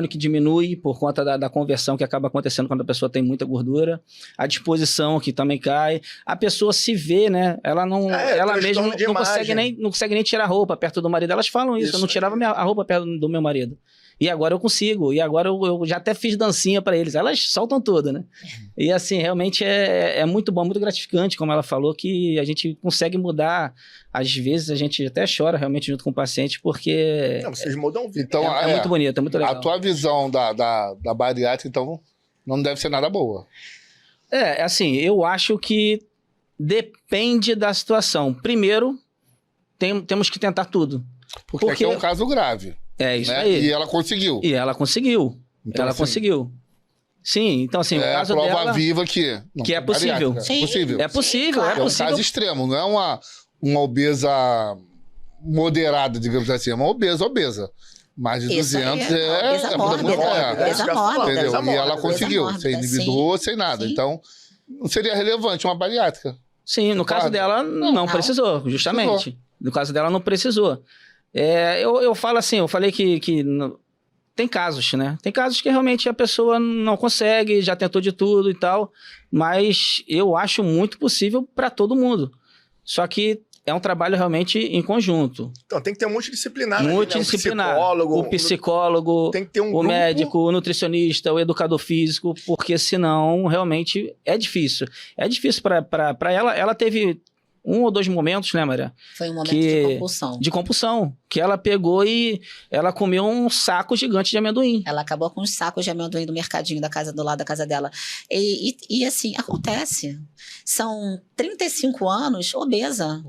que diminui por conta da conversão que acaba acontecendo quando a pessoa tem muita gordura, a disposição que também cai, a pessoa se vê, né? Ela mesma não consegue nem tirar a roupa perto do marido. Elas falam isso, eu não tirava a roupa perto do meu marido. E agora eu consigo. E agora eu já até fiz dancinha pra eles. Elas soltam tudo, né? E assim, realmente é muito bom, muito gratificante, como ela falou, que a gente consegue mudar. Às vezes a gente até chora realmente junto com o paciente, porque... Não, vocês mudam vida. Então, é muito bonito, é muito legal. A tua visão da bariátrica, então, não deve ser nada boa. Assim, eu acho que depende da situação. Primeiro, temos que tentar tudo. Porque aqui é um caso grave. É isso, né? Aí. E ela conseguiu. Então, ela conseguiu. Sim, então assim, o caso dela... É a prova viva que é possível. Sim. É possível, claro. É um caso extremo, não é uma obesa moderada, digamos assim. É uma obesa. Mais de 200 obesa mórbida. E ela conseguiu, sem inibidor, sem nada. Sim. Então, não seria relevante uma bariátrica. Sim, no caso dela não precisou, justamente. No caso dela não precisou. Eu falo assim, eu falei que tem casos, né? Tem casos que realmente a pessoa não consegue, já tentou de tudo e tal, mas eu acho muito possível para todo mundo. Só que é um trabalho realmente em conjunto. Então tem que ter um multidisciplinar. Multidisciplinar. Né? O psicólogo, tem que ter um o grupo... médico, o nutricionista, o educador físico, porque senão realmente é difícil. É difícil para ela. Ela teve 1 ou 2 momentos, né, Maria? Foi um momento de compulsão. De compulsão. Que ela pegou e ela comeu um saco gigante de amendoim. Ela acabou com os sacos de amendoim do mercadinho do lado da casa dela. E assim, acontece. São 35 anos obesa.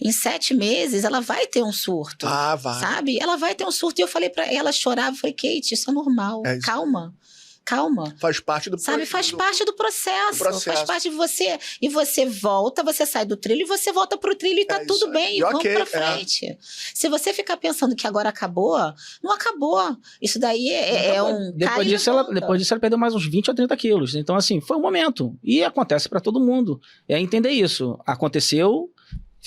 Em 7 meses, ela vai ter um surto. Ah, vai. Sabe? Ela vai ter um surto. E eu falei pra ela, chorava, eu falei, Kate, isso é normal. Calma. Faz parte do processo. Sabe, faz parte do processo. Faz parte de você. E você volta, você sai do trilho e você volta pro trilho e tá tudo bem. E vamos pra frente. Se você ficar pensando que agora acabou, não acabou. Isso daí é um... Depois disso, ela perdeu mais uns 20 ou 30 quilos. Então, assim, foi um momento. E acontece pra todo mundo. É entender isso. Aconteceu...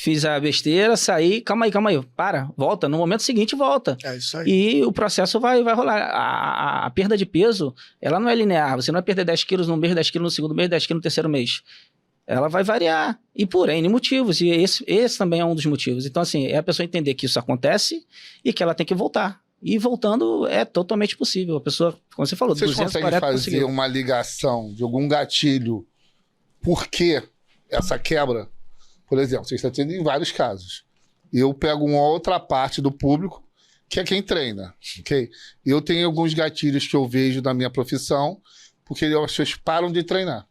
Fiz a besteira, saí, calma aí, volta, no momento seguinte volta. É isso aí. E o processo vai rolar. A perda de peso, ela não é linear, você não vai perder 10 quilos no mês, 10 quilos no segundo mês, 10 quilos no terceiro mês. Ela vai variar, e por N motivos, e esse também é um dos motivos. Então, assim, é a pessoa entender que isso acontece e que ela tem que voltar. E voltando é totalmente possível. A pessoa, como você falou, vocês conseguem fazer uma ligação de algum gatilho? Por que essa quebra? Por exemplo, você está tendo em vários casos. Eu pego uma outra parte do público, que é quem treina, ok? Eu tenho alguns gatilhos que eu vejo na minha profissão, porque as pessoas param de treinar.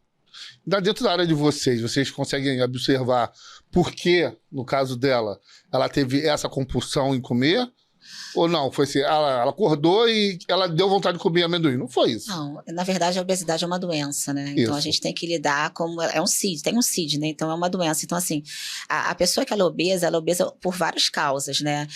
Dentro da área de vocês conseguem observar por que, no caso dela, ela teve essa compulsão em comer? Ou não? Foi assim, ela acordou e ela deu vontade de comer amendoim. Não foi isso. Não, na verdade a obesidade é uma doença, né? Então a gente tem que lidar como... É um CID, tem um CID, né? Então é uma doença. Então assim, a pessoa que ela é obesa por várias causas, né?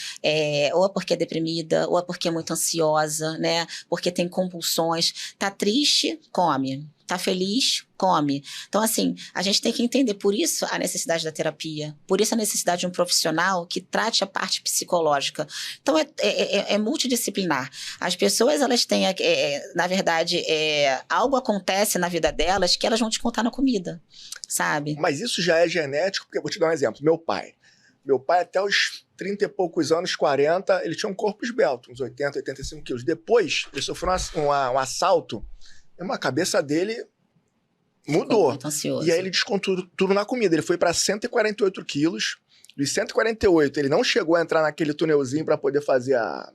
Ou é porque é deprimida, ou é porque é muito ansiosa, né? Porque tem compulsões. Tá triste, come. Tá feliz, come. Então, assim, a gente tem que entender, por isso a necessidade da terapia, por isso a necessidade de um profissional que trate a parte psicológica. Então, é multidisciplinar. As pessoas, elas têm, na verdade, algo acontece na vida delas que elas vão te contar na comida, sabe? Mas isso já é genético, porque eu vou te dar um exemplo. Meu pai, até os 30 e poucos anos, 40, ele tinha um corpo esbelto, uns 80, 85 quilos. Depois, ele sofreu um assalto, a cabeça dele mudou. Muito ansioso. E aí ele descontou tudo na comida. Ele foi para 148 quilos. Dos 148, ele não chegou a entrar naquele túnelzinho para poder fazer a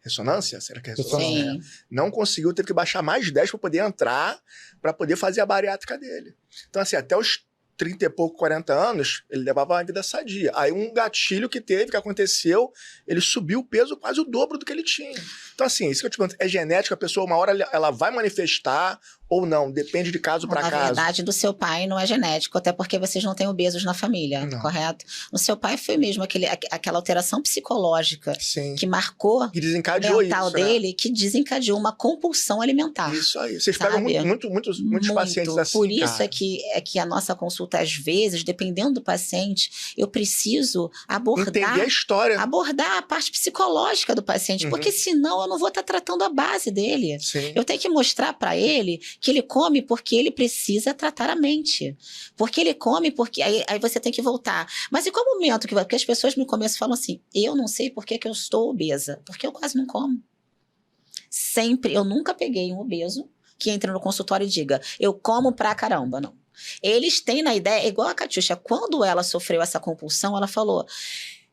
ressonância. Será que é ressonância? Sim. Não conseguiu, teve que baixar mais 10 para poder entrar, para poder fazer a bariátrica dele. Então, assim, até os 30 e pouco, 40 anos, ele levava uma vida sadia. Aí um gatilho que aconteceu, ele subiu o peso quase o dobro do que ele tinha. Então, assim, isso que eu te pergunto, é genético, a pessoa uma hora ela vai manifestar ou não, depende de caso para caso. Na verdade, do seu pai não é genético, até porque vocês não têm obesos na família, correto? No seu pai foi mesmo aquela alteração psicológica que marcou que desencadeou o mental isso, dele, né? Que desencadeou uma compulsão alimentar. Isso aí. Vocês pegam muitos pacientes assim. Por isso é que a nossa consulta, às vezes, dependendo do paciente, eu preciso entender a história. Abordar a parte psicológica do paciente, porque senão eu não vou estar tratando a base dele. Sim. Eu tenho que mostrar para ele que ele come porque ele precisa tratar a mente. Porque ele come porque... Aí você tem que voltar. Mas e qual momento que... Porque as pessoas no começo falam assim, eu não sei por que eu estou obesa. Porque eu quase não como. Sempre. Eu nunca peguei um obeso que entra no consultório e diga, eu como pra caramba. Não. Eles têm na ideia, igual a Catiuxa, quando ela sofreu essa compulsão, ela falou...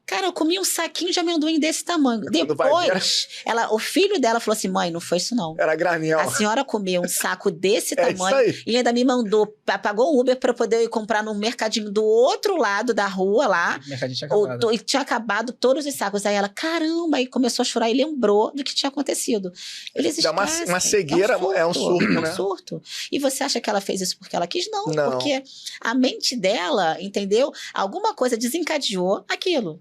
Cara, eu comi um saquinho de amendoim desse tamanho. Depois, o filho dela falou assim, mãe, não foi isso não. Era granel. A senhora comeu um saco desse tamanho e ainda me mandou, pagou um Uber para poder ir comprar no mercadinho do outro lado da rua lá. O mercadinho tinha acabado. E tinha acabado todos os sacos. Aí ela, caramba, aí começou a chorar e lembrou do que tinha acontecido. Eles esquecem. Uma cegueira, é um surto, né? É um surto. E você acha que ela fez isso porque ela quis? Não. Porque a mente dela, entendeu? Alguma coisa desencadeou aquilo.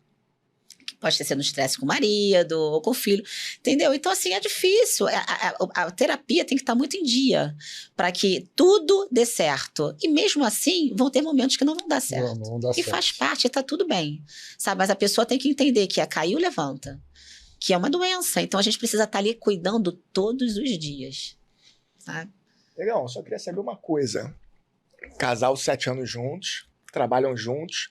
Pode ter sido um estresse com o marido ou com o filho, entendeu? Então, assim, é difícil. A terapia tem que estar muito em dia para que tudo dê certo. E mesmo assim, vão ter momentos que não vão dar certo. Não vão dar certo. Faz parte, tá tudo bem. Sabe? Mas a pessoa tem que entender que caiu, levanta. Que é uma doença. Então, a gente precisa estar ali cuidando todos os dias. Sabe? Legal, só queria saber uma coisa. Casal 7 anos juntos, trabalham juntos.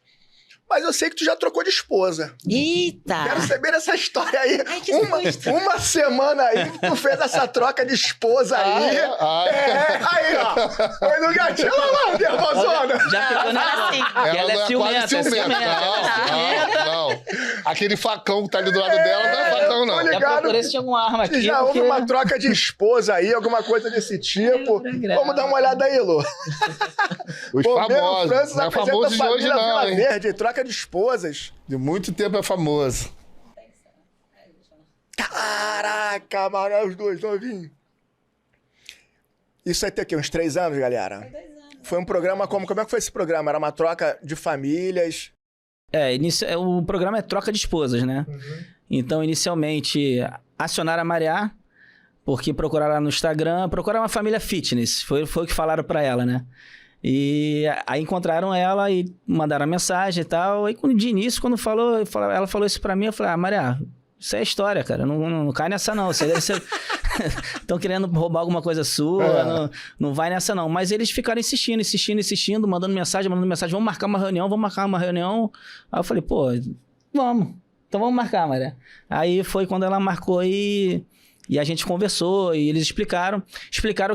Mas eu sei que tu já trocou de esposa. Eita! Quero saber essa história aí. Ai, que susto. Uma semana aí que tu fez essa troca de esposa aí. Aí, ó. Foi no gatinho. Olha lá, nervosona. Já ficou nervosa. Ela é ciumenta. Não. Aquele facão que tá ali do lado dela não é facão, não. Tô Já procurei se tinha alguma arma aqui. Já houve uma troca de esposa aí, alguma coisa desse tipo. Vamos dar uma olhada aí, Lu. Os famosos. Não é famoso de hoje, não, Vila Verde, troca de esposas. De muito tempo é famoso. Caraca, mano, os dois novinhos. Isso aí tem o quê? Uns 3 anos, galera? Foi 2 anos. Foi um programa como é que foi esse programa? Era uma troca de famílias? O programa é troca de esposas, né? Uhum. Então, inicialmente, acionaram a Mariá, porque procuraram ela no Instagram, procuraram uma família fitness. Foi o que falaram pra ela, né? E aí encontraram ela e mandaram a mensagem e tal. Aí de início, quando ela falou isso pra mim, eu falei, Mariá, isso é história, cara. Não cai nessa, não. Você deve ser... Estão querendo roubar alguma coisa sua. Não vai nessa, não. Mas eles ficaram insistindo, mandando mensagem. Vamos marcar uma reunião. Aí eu falei, pô, vamos. Então vamos marcar, Maria. Aí foi quando ela marcou e a gente conversou e eles explicaram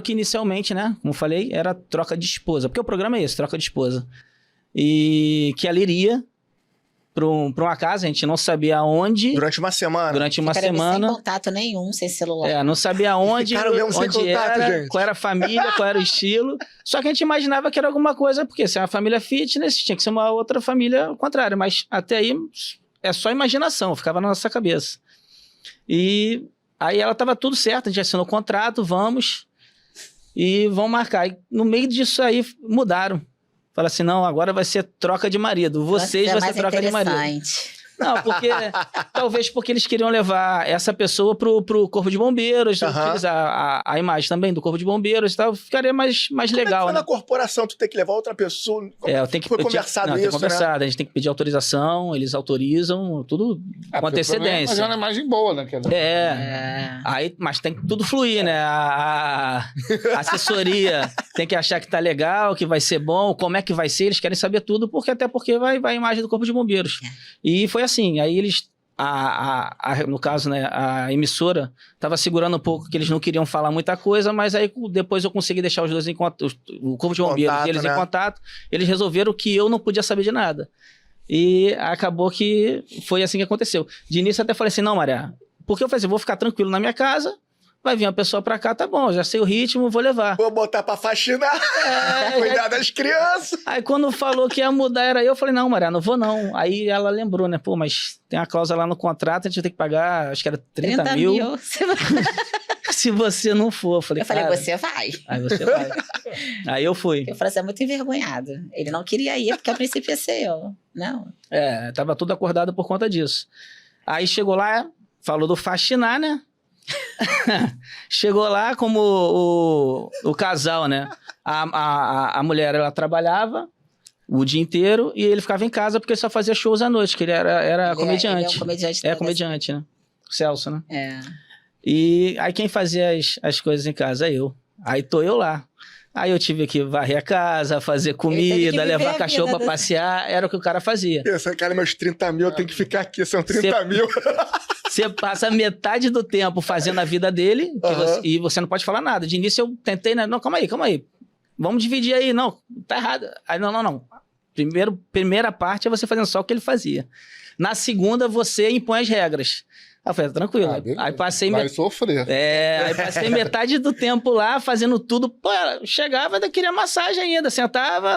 que inicialmente, né, como eu falei, era troca de esposa, porque o programa é esse, troca de esposa. E que ela iria para uma casa, a gente não sabia aonde. Durante uma semana. Sem contato nenhum, sem celular. Não sabia onde, onde era, gente. qual era a família, qual era o estilo. Só que a gente imaginava que era alguma coisa, porque se é uma família fitness, tinha que ser uma outra família contrária. Mas até aí é só imaginação, ficava na nossa cabeça. E aí ela estava tudo certo, a gente assinou o contrato, vamos marcar. E no meio disso aí mudaram. Fala assim, não, agora vai ser troca de marido. Vocês vai ser troca de marido. Não, talvez porque eles queriam levar essa pessoa pro Corpo de Bombeiros, utilizar a imagem também do Corpo de Bombeiros e tal, ficaria mais legal. Como né? Na corporação, tu tem que levar outra pessoa. Foi conversado isso, conversado, né? A gente tem que pedir autorização, eles autorizam, tudo com antecedência. Mas é uma imagem boa, né? Aí, mas tem que tudo fluir, né? A assessoria tem que achar que tá legal, que vai ser bom, como é que vai ser, eles querem saber tudo, até porque vai a imagem do Corpo de Bombeiros. E foi assim, aí eles, no caso, né, a emissora estava segurando um pouco, que eles não queriam falar muita coisa, mas aí depois eu consegui deixar os dois em contato, o Corpo de Bombeiros e eles em contato, eles resolveram que eu não podia saber de nada. E acabou que foi assim que aconteceu. De início eu até falei assim, não, Maria, porque eu falei assim, vou ficar tranquilo na minha casa, vai vir uma pessoa pra cá, tá bom, já sei o ritmo, vou levar. Vou botar pra faxinar, cuidar das crianças. Aí quando falou que ia mudar era eu falei, não, Maria, não vou não. Aí ela lembrou, né, pô, mas tem uma cláusula lá no contrato, a gente vai ter que pagar, acho que era 30 mil. Se você não for. Eu falei, você vai. Aí você vai. Aí eu fui. Eu falei, você é muito envergonhado. Ele não queria ir, porque a princípio ia ser eu. Não. Tava tudo acordado por conta disso. Aí chegou lá, falou do faxinar, né? Chegou lá como o casal, né? A mulher, ela trabalhava o dia inteiro e ele ficava em casa porque ele só fazia shows à noite, que ele era comediante. Ele é um comediante. É comediante, né? O Celso, né? É. E aí quem fazia as coisas em casa? Eu. Aí tô eu lá. Aí eu tive que varrer a casa, fazer comida, levar cachorro pra passear. Era o que o cara fazia. Esse cara, meus 30 mil, eu tenho que ficar aqui, são 30 mil. Você passa metade do tempo fazendo a vida dele e você não pode falar nada. De início eu tentei, né? Não, calma aí. Vamos dividir aí. Não, tá errado. Aí não. Primeira parte é você fazendo só o que ele fazia. Na segunda, você impõe as regras. Aí eu falei, tranquilo. Aí passei... Vai sofrer. Aí passei metade do tempo lá, fazendo tudo. Pô, chegava, ainda queria massagem ainda. Sentava,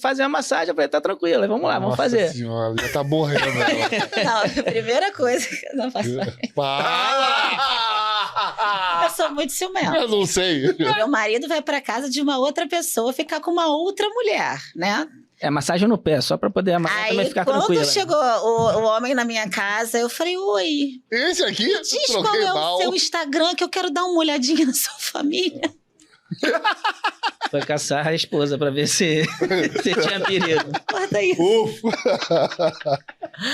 fazia a massagem. Eu falei, tá tranquilo, aí vamos lá, vamos fazer. Nossa senhora, já tá morrendo. Não, a primeira coisa que eu não faço. Eu sou muito ciumenta. Eu não sei. Meu marido vai pra casa de uma outra pessoa ficar com uma outra mulher, né? Massagem no pé, só pra poder a mulher também ficar tranquila. Aí, quando chegou o homem na minha casa, eu falei, oi. Esse aqui? Diz qual é o seu Instagram, que eu quero dar uma olhadinha na sua família. Foi caçar a esposa pra ver se tinha perigo. Guarda isso.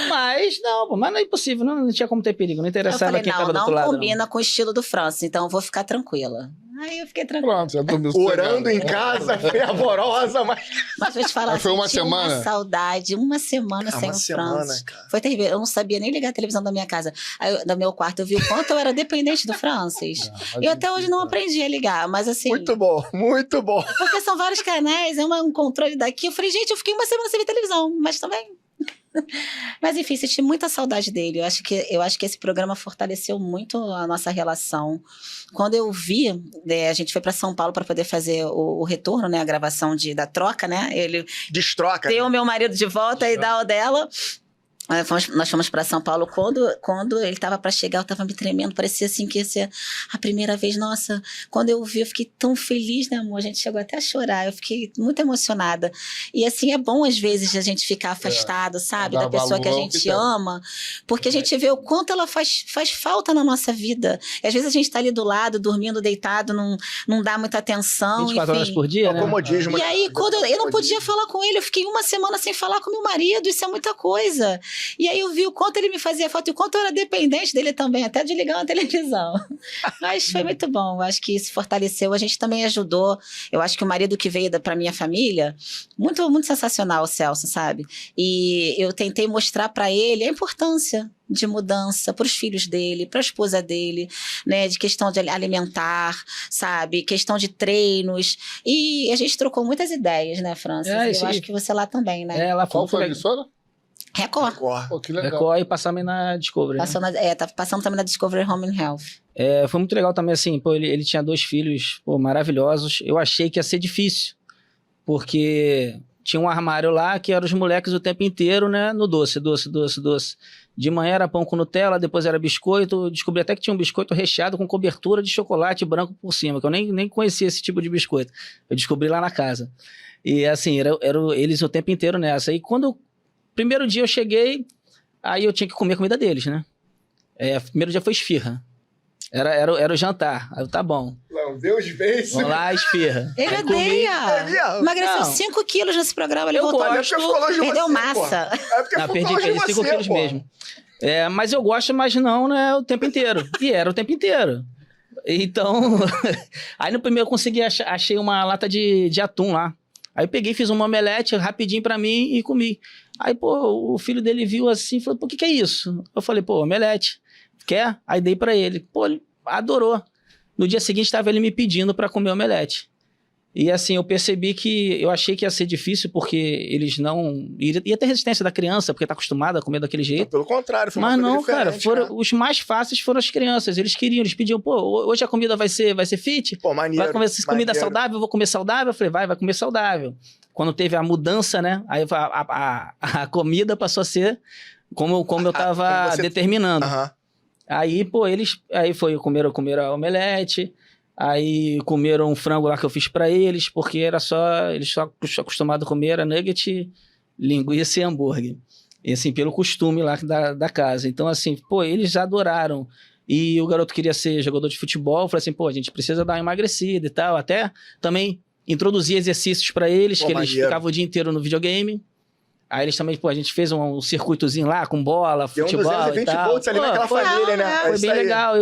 Mas não é impossível, não tinha como ter perigo, não interessava quem tava do outro lado. Não combina com o estilo do Francis, então eu vou ficar tranquila. Aí eu fiquei tranquila. Pronto, já dormiu Orando sossegado. em casa, fervorosa, mas... Mas vou te falar, Mas foi uma senti semana? uma saudade, uma semana sem uma o semana, Francis. cara. Foi terrível. Eu não sabia nem ligar a televisão da minha casa. Aí, do meu quarto, eu vi o quanto eu era dependente do Francis. Mas E até hoje não aprendi a ligar, mas assim... Muito bom, muito bom. Porque são vários canais, é um controle daqui. Eu falei, gente, eu fiquei uma semana sem ver televisão, mas também... Mas enfim, senti muita saudade dele. Eu acho que esse programa fortaleceu muito a nossa relação. Quando eu vi, a gente foi para São Paulo para poder fazer o retorno, né, a gravação da troca, né? Ele Destroca. deu o meu marido de volta e dá o dela. Nós fomos para São Paulo. Quando ele estava para chegar, eu estava me tremendo. Parecia assim que ia ser a primeira vez. Nossa, quando eu vi, eu fiquei tão feliz, né, amor? A gente chegou até a chorar. Eu fiquei muito emocionada. E assim, é bom às vezes a gente ficar afastado, sabe? Da pessoa que a gente ama. Porque a gente vê o quanto ela faz falta na nossa vida. E às vezes a gente está ali do lado, dormindo, deitado, não dá muita atenção. 24 horas por dia, né? Comodismo. E aí, quando eu não podia falar com ele, eu fiquei uma semana sem falar com meu marido. Isso é muita coisa. E aí eu vi o quanto ele me fazia falta e o quanto eu era dependente dele também, até de ligar uma televisão. Mas foi muito bom, eu acho que isso fortaleceu. A gente também ajudou. Eu acho que o marido que veio para minha família, muito, muito sensacional, o Celso, sabe? E eu tentei mostrar para ele a importância de mudança para os filhos dele, para a esposa dele, né, de questão de alimentar, sabe, questão de treinos, e a gente trocou muitas ideias, né, Francis? Eu acho que você lá também, né? Ela Qual foi a emissora? Record. Pô, que legal. Record e passar também na Discovery. Né? Tá passando também na Discovery Home and Health. Foi muito legal também, assim, pô, ele tinha 2 filhos, pô, maravilhosos. Eu achei que ia ser difícil, porque tinha um armário lá que eram os moleques o tempo inteiro, né, no doce. De manhã era pão com Nutella, depois era biscoito. Descobri até que tinha um biscoito recheado com cobertura de chocolate branco por cima, que eu nem conhecia esse tipo de biscoito. Eu descobri lá na casa. E assim, eram eles o tempo inteiro nessa. E quando... Primeiro dia eu cheguei, aí eu tinha que comer a comida deles, né? Primeiro dia foi esfirra. Era o jantar. Aí eu, tá bom. Não, Deus vence. Vamos lá, esfirra. Ele Aí odeia. Emagreceu 5 quilos nesse programa. Ele voltou. Perdeu massa. Perdi 5 quilos mesmo. Mas eu gosto, mas não, né, o tempo inteiro. E era o tempo inteiro. Então, aí no primeiro eu consegui, achei uma lata de atum lá. Aí eu peguei, fiz um omelete rapidinho pra mim e comi. Aí, pô, o filho dele viu assim e falou, pô, o que é isso? Eu falei, pô, omelete. Quer? Aí dei pra ele. Pô, ele adorou. No dia seguinte, estava ele me pedindo pra comer omelete. E assim, eu percebi que... Eu achei que ia ser difícil, porque eles não... Ia ter resistência da criança, porque tá acostumada a comer daquele jeito. Não, pelo contrário, foi uma coisa diferente. Mas não, cara, né? Os mais fáceis foram as crianças. Eles pediam, pô, hoje a comida vai ser fit? Pô, maneiro. Vai comer comida saudável? Eu vou comer saudável? Eu falei, vai comer saudável. Quando teve a mudança, né? Aí a comida passou a ser como eu tava determinando. Aí, pô, comeram a omelete, aí comeram um frango lá que eu fiz pra eles, porque eles só acostumados a comer era nugget, linguiça e hambúrguer. E assim, pelo costume lá da casa. Então, assim, pô, eles adoraram. E o garoto queria ser jogador de futebol, eu falei assim, pô, a gente precisa dar uma emagrecida e tal. Até também introduzir exercícios pra eles, que eles ficavam o dia inteiro no videogame. Aí eles também, pô, a gente fez um circuitozinho lá, com bola, futebol e tal. Volts ali naquela família, né? Foi bem legal.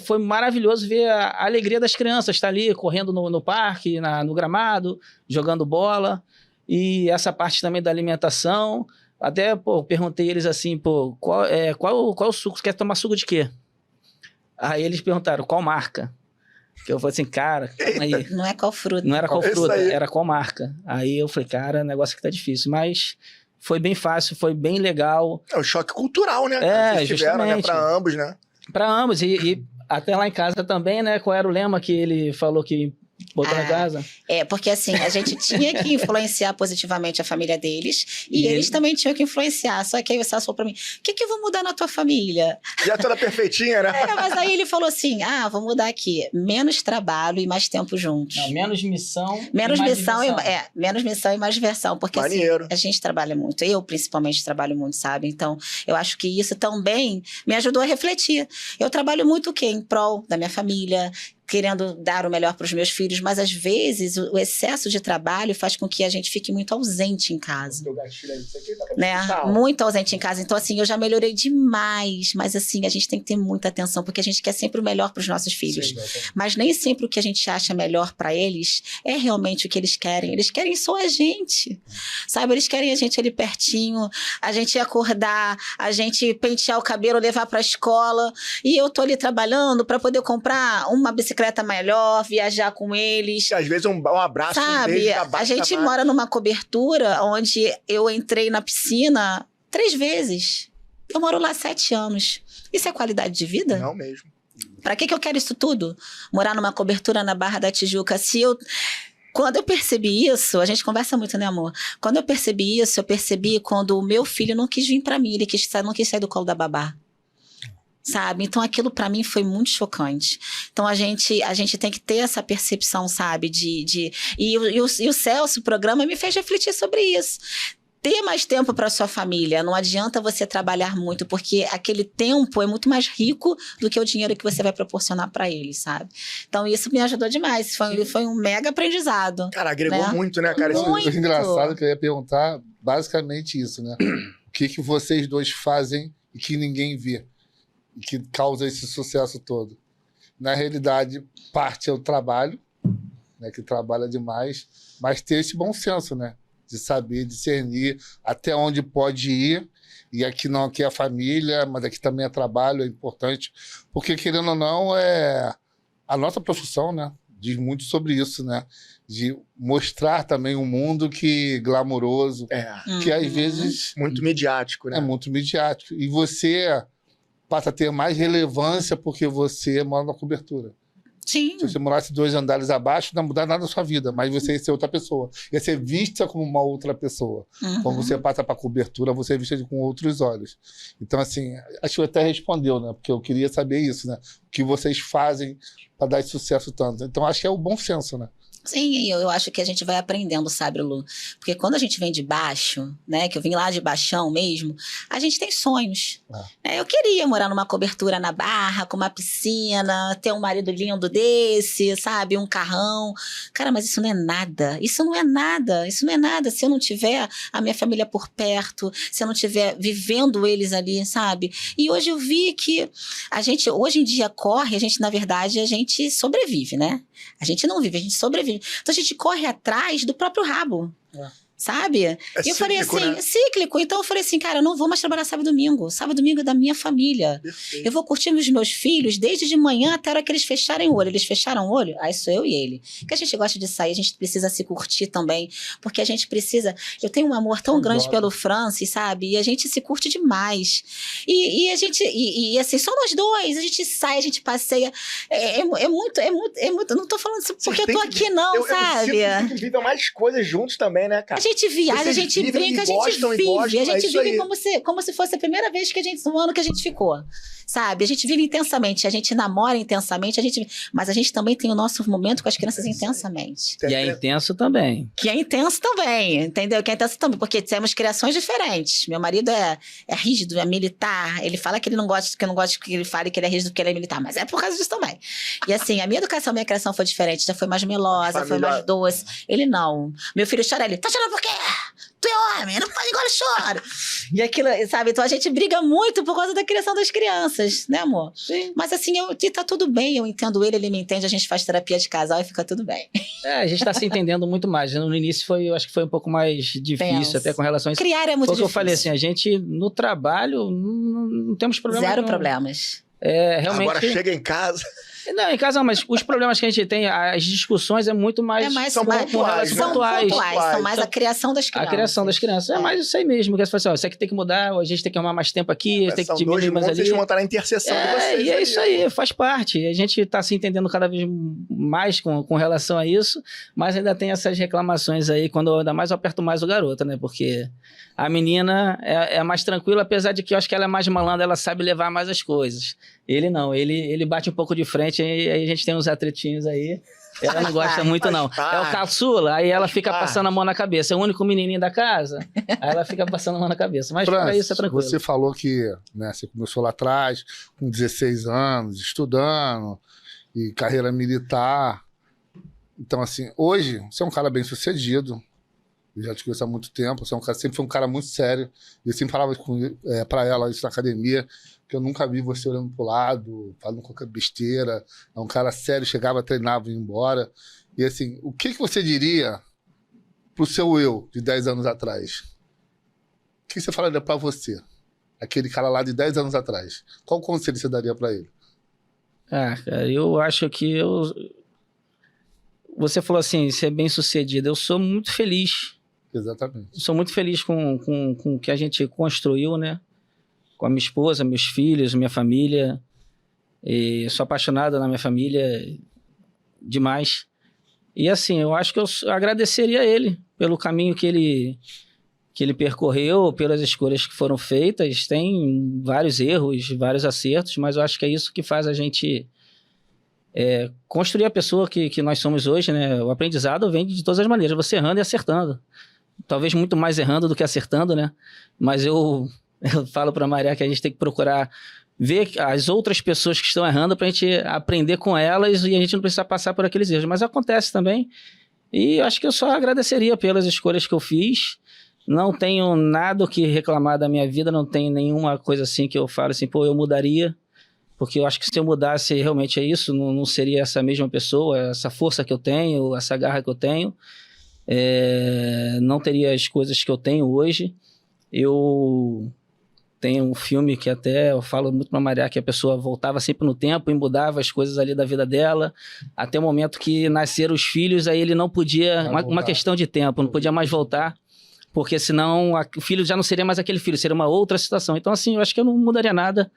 Foi maravilhoso ver a alegria das crianças estar ali, correndo no parque, no gramado, jogando bola. E essa parte também da alimentação. Até, pô, perguntei eles assim, pô, qual o suco? Você quer tomar suco de quê? Aí eles perguntaram, qual marca? Que eu falei assim, cara, calma aí. Não é qual fruta. Não era qual fruta, era qual marca. Aí eu falei, cara, o negócio aqui tá difícil. Mas foi bem fácil, foi bem legal. É um choque cultural, né? Cara? Vocês tiveram, né? Pra ambos, né? Pra ambos. E até lá em casa também, né? Qual era o lema que ele falou que botou na casa? Porque assim, a gente tinha que influenciar positivamente a família deles e eles também tinham que influenciar. Só que aí o Celso falou pra mim, o que eu vou mudar na tua família? Já toda perfeitinha, né? Mas aí ele falou assim, vou mudar aqui, menos trabalho e mais tempo juntos. Não, menos missão menos missão e mais diversão. Porque assim, a gente trabalha muito. Eu, principalmente, trabalho muito, sabe? Então, eu acho que isso também me ajudou a refletir. Eu trabalho muito o quê? Em prol da minha família, querendo dar o melhor para os meus filhos, mas às vezes o excesso de trabalho faz com que a gente fique muito ausente em casa. Né? Muito ausente em casa. Então, assim, eu já melhorei demais, mas assim, a gente tem que ter muita atenção, porque a gente quer sempre o melhor para os nossos filhos. Sim, mas nem sempre o que a gente acha melhor para eles é realmente o que eles querem. Eles querem só a gente, sabe? Eles querem a gente ali pertinho, a gente acordar, a gente pentear o cabelo, levar para a escola, e eu tô ali trabalhando para poder comprar uma bicicleta melhor, viajar com eles. Às vezes um abraço, sabe? Um beijo, a gente mora numa cobertura onde eu entrei na piscina 3 vezes. Eu moro lá 7 anos. Isso é qualidade de vida? Não mesmo. Pra que eu quero isso tudo? Morar numa cobertura na Barra da Tijuca. Quando eu percebi isso, a gente conversa muito, né, amor? Quando eu percebi isso, eu percebi quando o meu filho não quis vir pra mim, ele não quis sair do colo da babá. Sabe? Então, aquilo pra mim foi muito chocante. Então, a gente tem que ter essa percepção, sabe? E o Celso, o programa, me fez refletir sobre isso. Ter mais tempo para sua família. Não adianta você trabalhar muito, porque aquele tempo é muito mais rico do que o dinheiro que você vai proporcionar para eles, sabe? Então, isso me ajudou demais. Foi um mega aprendizado. Cara, agregou muito, né, cara? Muito. Isso é engraçado que eu ia perguntar basicamente isso, né? O que vocês dois fazem e que ninguém vê? E que causa esse sucesso todo? Na realidade, parte é o trabalho, né, que trabalha demais, mas ter esse bom senso, né? De saber discernir até onde pode ir, e aqui não, aqui é a família, mas aqui também é trabalho, é importante, porque querendo ou não, a nossa profissão, né, diz muito sobre isso, né, de mostrar também um mundo que glamouroso, que às vezes... Muito midiático, né? É muito midiático, e você passa a ter mais relevância porque você mora na cobertura. Sim. Se você morasse 2 andares abaixo, não ia mudar nada na sua vida, mas você ia ser outra pessoa. Ia ser vista como uma outra pessoa. Quando você passa para a cobertura, você é vista com outros olhos. Então, assim, acho que eu até respondeu, né? Porque eu queria saber isso, né? O que vocês fazem para dar esse sucesso tanto. Então, acho que é o bom senso, né? Sim, eu acho que a gente vai aprendendo, sabe, Lu? Porque quando a gente vem de baixo, né, que eu vim lá de baixão mesmo, a gente tem sonhos. Eu queria morar numa cobertura na Barra, com uma piscina, ter um marido lindo desse, sabe, um carrão. Cara, mas isso não é nada. Isso não é nada. Isso não é nada se eu não tiver a minha família por perto, se eu não tiver vivendo eles ali, sabe? E hoje eu vi que a gente, hoje em dia, corre, na verdade, a gente sobrevive, né? A gente não vive, a gente sobrevive. Então a gente corre atrás do próprio rabo. Sabe? E eu falei assim, né? Cíclico. Então eu falei assim, cara, eu não vou mais trabalhar sábado e domingo. Sábado e domingo é da minha família. Perfeito. Eu vou curtir os meus filhos desde de manhã até a hora que eles fecharem o olho. Eles fecharam o olho, aí sou eu e ele. Porque a gente gosta de sair, a gente precisa se curtir também. Porque a gente precisa... Eu tenho um amor tão grande pelo Francis, sabe? E a gente se curte demais. E a gente... E assim, só nós dois. A gente sai, a gente passeia. É muito... Eu não tô falando isso porque eu tô aqui não, sabe? A gente vive mais coisas juntos também, né, cara? A gente viaja, a gente brinca, a gente vive. A gente vive como se fosse a primeira vez no ano que a gente ficou. Sabe? A gente vive intensamente, a gente namora intensamente, mas a gente também tem o nosso momento com as crianças intensamente. E é intenso também. Que é intenso também, entendeu? Que é intenso também, porque temos criações diferentes. Meu marido é rígido, é militar. Ele fala que ele não gosta, que eu não gosto que ele fale que ele é rígido porque ele é militar, mas é por causa disso também. E assim, a minha educação, a minha criação foi diferente, já foi mais melosa, foi mais doce. Ele não. Meu filho chora, ele, tá chorando por quê? Tu é homem, não faz igual ele chora. E aquilo, sabe? Então a gente briga muito por causa da criação das crianças, né, amor? Sim. Mas assim, tá tudo bem, eu entendo ele me entende, a gente faz terapia de casal e fica tudo bem. A gente tá se entendendo muito mais. No início eu acho que foi um pouco mais difícil, até com relação a isso. Criar é muito difícil. Porque eu falei assim, a gente no trabalho não temos problema Zero problemas. Realmente... Agora chega em casa... Não, em casa não, mas os problemas que a gente tem, as discussões é muito mais... São pontuais. São mais a criação das crianças. A criação das crianças. É mais isso aí mesmo. Que você fala assim, ó, isso aqui tem que mudar, a gente tem que arrumar mais tempo aqui, tem que diminuir mais ali. Vocês vão estar na interseção de vocês. E é isso aí, faz parte. A gente está se entendendo cada vez mais com relação a isso, mas ainda tem essas reclamações aí, quando ainda mais eu aperto mais o garoto, né? Porque a menina é mais tranquila, apesar de que eu acho que ela é mais malandra, ela sabe levar mais as coisas. Ele não, ele bate um pouco de frente, aí a gente tem uns atritinhos aí. Ela não gosta muito, não. É o caçula, aí ela fica passando a mão na cabeça. É o único menininho da casa, aí ela fica passando a mão na cabeça. Mas pra isso é tranquilo. Você falou que, né, você começou lá atrás, com 16 anos, estudando, e carreira militar. Então, assim, hoje, você é um cara bem sucedido. Eu já te conheço há muito tempo. Você é um cara, sempre foi um cara muito sério. Eu sempre falava pra ela isso na academia, que eu nunca vi você olhando pro lado, falando qualquer besteira. É um cara sério, chegava, treinava e ia embora. E assim, o que você diria pro seu eu de 10 anos atrás? O que você falaria pra você? Aquele cara lá de 10 anos atrás. Qual conselho você daria pra ele? Cara, eu acho que Você falou assim, ser bem sucedido. Eu sou muito feliz. Exatamente. Sou muito feliz com o que a gente construiu, né? Com a minha esposa, meus filhos, minha família. E sou apaixonado na minha família demais. E assim, eu acho que eu agradeceria a ele pelo caminho que ele percorreu, pelas escolhas que foram feitas. Tem vários erros, vários acertos, mas eu acho que é isso que faz a gente construir a pessoa que nós somos hoje, né? O aprendizado vem de todas as maneiras, você errando e acertando. Talvez muito mais errando do que acertando, né? Mas eu falo para a Maria que a gente tem que procurar ver as outras pessoas que estão errando para a gente aprender com elas e a gente não precisa passar por aqueles erros. Mas acontece também. E acho que eu só agradeceria pelas escolhas que eu fiz. Não tenho nada que reclamar da minha vida, não tenho nenhuma coisa assim que eu falo assim, pô, eu mudaria. Porque eu acho que se eu mudasse realmente é isso, não seria essa mesma pessoa, essa força que eu tenho, essa garra que eu tenho. Não teria as coisas que eu tenho hoje. Eu tenho um filme que até eu falo muito pra Maria, que a pessoa voltava sempre no tempo e mudava as coisas ali da vida dela, até o momento que nasceram os filhos, aí ele não podia, uma questão de tempo, não podia mais voltar, porque senão o filho já não seria mais aquele filho, seria uma outra situação. Então assim, eu acho que eu não mudaria nada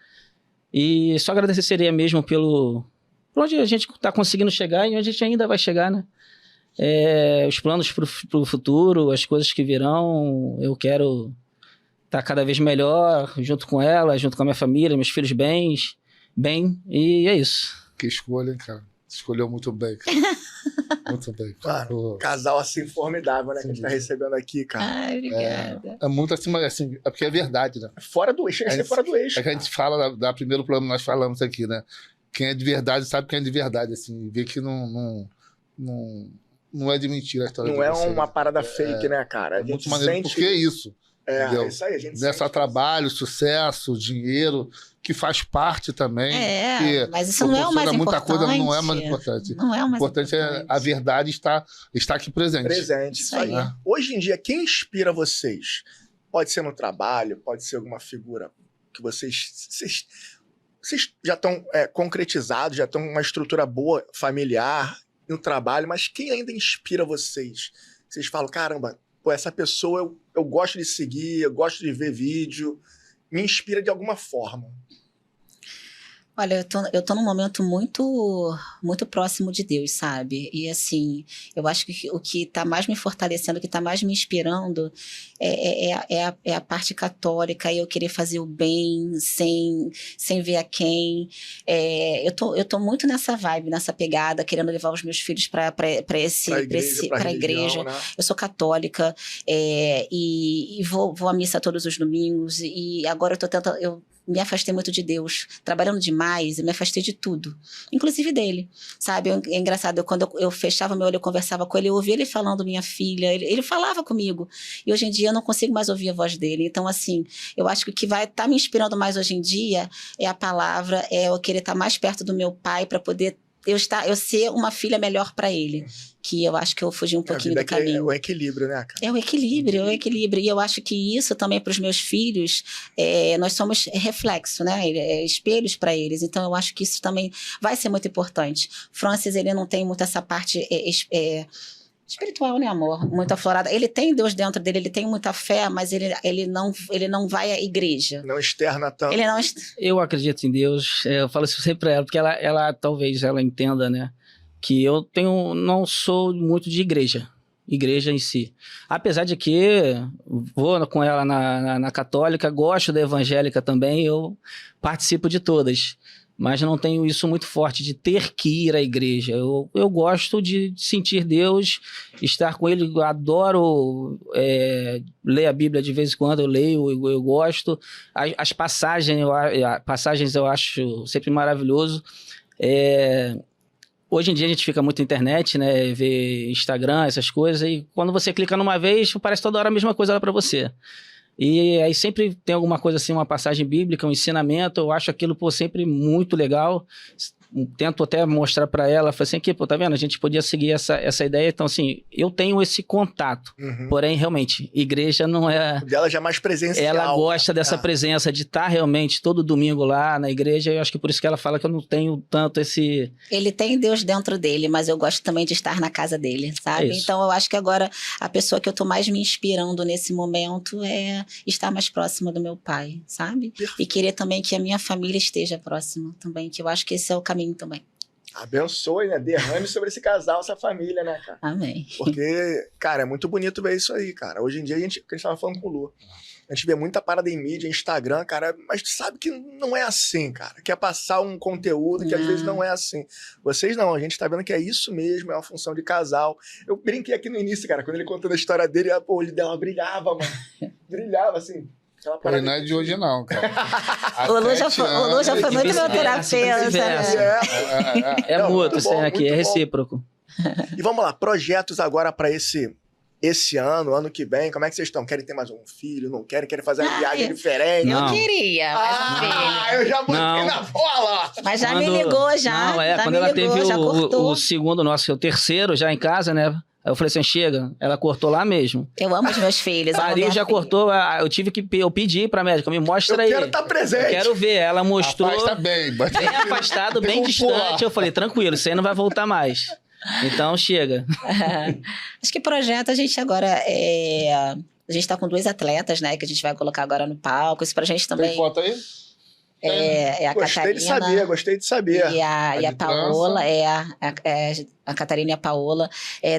e só agradeceria mesmo por onde a gente está conseguindo chegar e onde a gente ainda vai chegar, né? Os planos pro futuro, as coisas que virão, eu quero estar cada vez melhor, junto com ela, junto com a minha família, meus filhos bem, e é isso. Que escolha, hein, cara? Escolheu muito bem, cara. Muito bem. Claro, casal assim formidável, né? Sim, que a gente tá recebendo aqui, cara. Ai, obrigada. É muito assim, é porque é verdade, né? Fora do eixo, fora do eixo. É que a gente fala, da primeiro plano nós falamos aqui, né? Quem é de verdade sabe quem é de verdade, assim, vê que não é de mentira a história. Não é uma parada fake, né, cara? É muito maneiro, porque é isso. É isso aí, a gente nessa trabalho, sucesso, dinheiro, que faz parte também. Mas isso não é o mais importante. Muita coisa não é mais importante. Não é o mais importante. É a verdade está aqui presente. Presente, isso aí. Hoje em dia, quem inspira vocês? Pode ser no trabalho, pode ser alguma figura que vocês já estão concretizados, já estão com uma estrutura boa, familiar, no trabalho, mas quem ainda inspira vocês? Vocês falam, caramba, pô, essa pessoa eu gosto de seguir, eu gosto de ver vídeo, me inspira de alguma forma. Olha, eu tô num momento muito, muito próximo de Deus, sabe? E assim, eu acho que o que tá mais me fortalecendo, o que tá mais me inspirando é a parte católica, e eu querer fazer o bem sem ver a quem. Eu tô muito nessa vibe, nessa pegada, querendo levar os meus filhos pra igreja. Né? Eu sou católica, e vou à missa todos os domingos, e agora eu me afastei muito de Deus, trabalhando demais, eu me afastei de tudo, inclusive dele, sabe? É engraçado, quando eu fechava meu olho, eu conversava com ele, eu ouvia ele falando minha filha, ele falava comigo, e hoje em dia eu não consigo mais ouvir a voz dele. Então assim, eu acho que o que vai estar me inspirando mais hoje em dia é a palavra, é eu querer estar mais perto do meu pai para poder eu ser uma filha melhor para ele, que eu acho que eu fugi um pouquinho do caminho. É o equilíbrio, né, cara? É o equilíbrio. E eu acho que isso também para os meus filhos, nós somos reflexo, né? Espelhos para eles. Então eu acho que isso também vai ser muito importante. Francis, ele não tem muito essa parte espiritual, né, amor? Muito aflorada. Ele tem Deus dentro dele, ele tem muita fé, mas ele não vai à igreja. Não externa tanto. Eu acredito em Deus, eu falo isso sempre pra ela, porque ela talvez ela entenda, né, que eu não sou muito de igreja em si. Apesar de que vou com ela na católica, gosto da evangélica também, eu participo de todas. Mas não tenho isso muito forte, de ter que ir à igreja. Eu gosto de sentir Deus, estar com Ele. Eu adoro ler a Bíblia de vez em quando, eu leio, eu gosto. As passagens eu acho sempre maravilhoso. Hoje em dia a gente fica muito na internet, né? Vê Instagram, essas coisas, e quando você clica numa vez, parece toda hora a mesma coisa lá pra você. E aí sempre tem alguma coisa assim, uma passagem bíblica, um ensinamento, eu acho aquilo, pô, sempre muito legal. Tento até mostrar pra ela, falei assim, aqui, pô, tá vendo? A gente podia seguir essa ideia. Então, assim, eu tenho esse contato. Porém, realmente, igreja não é... Dela já é mais presencial. Ela gosta dessa presença, de estar realmente todo domingo lá na igreja. Eu acho que por isso que ela fala que eu não tenho tanto esse... Ele tem Deus dentro dele, mas eu gosto também de estar na casa dele, sabe? Então, eu acho que agora a pessoa que eu tô mais me inspirando nesse momento é estar mais próxima do meu pai, sabe? E querer também que a minha família esteja próxima também, que eu acho que esse é o caminho também. Abençoe, né? Derrame sobre esse casal, essa família, né, cara? Amém. Porque, cara, é muito bonito ver isso aí, cara. Hoje em dia, que a gente tava falando com o Lu, a gente vê muita parada em mídia, Instagram, cara, mas tu sabe que não é assim, cara. Quer passar um conteúdo que às vezes não é assim. Vocês não, a gente tá vendo que é isso mesmo, é uma função de casal. Eu brinquei aqui no início, cara, quando ele contando a história dele, o olho dela brilhava, mano. Brilhava, assim. Ele não é de hoje, não, cara. O Lu já foi muito meu terapeuta. É mútuo isso aqui, é recíproco. E vamos lá, projetos agora para esse ano que vem, como é que vocês estão? Querem ter mais um filho? Não querem? Querem fazer uma viagem diferente? Eu queria mais um filho. Eu já botei na bola! Mas já me ligou, já. Não, quando ela teve o segundo nosso, o terceiro já em casa, né? Aí eu falei assim, chega. Ela cortou lá mesmo. Eu amo os meus filhos. Pariu, já cortou. Eu pedi pra médica, me mostra aí. Eu quero estar presente. Eu quero ver. Ela mostrou. Afasta bem. Bem afastado, bem distante. Eu falei, tranquilo, isso aí não vai voltar mais. Então, chega. Acho que projeto a gente agora a gente tá com 2 atletas, né? Que a gente vai colocar agora no palco. Isso pra gente também... Tem foto aí? É a Catarina. Gostei de saber. E a Paola, a Catarina e a Paola,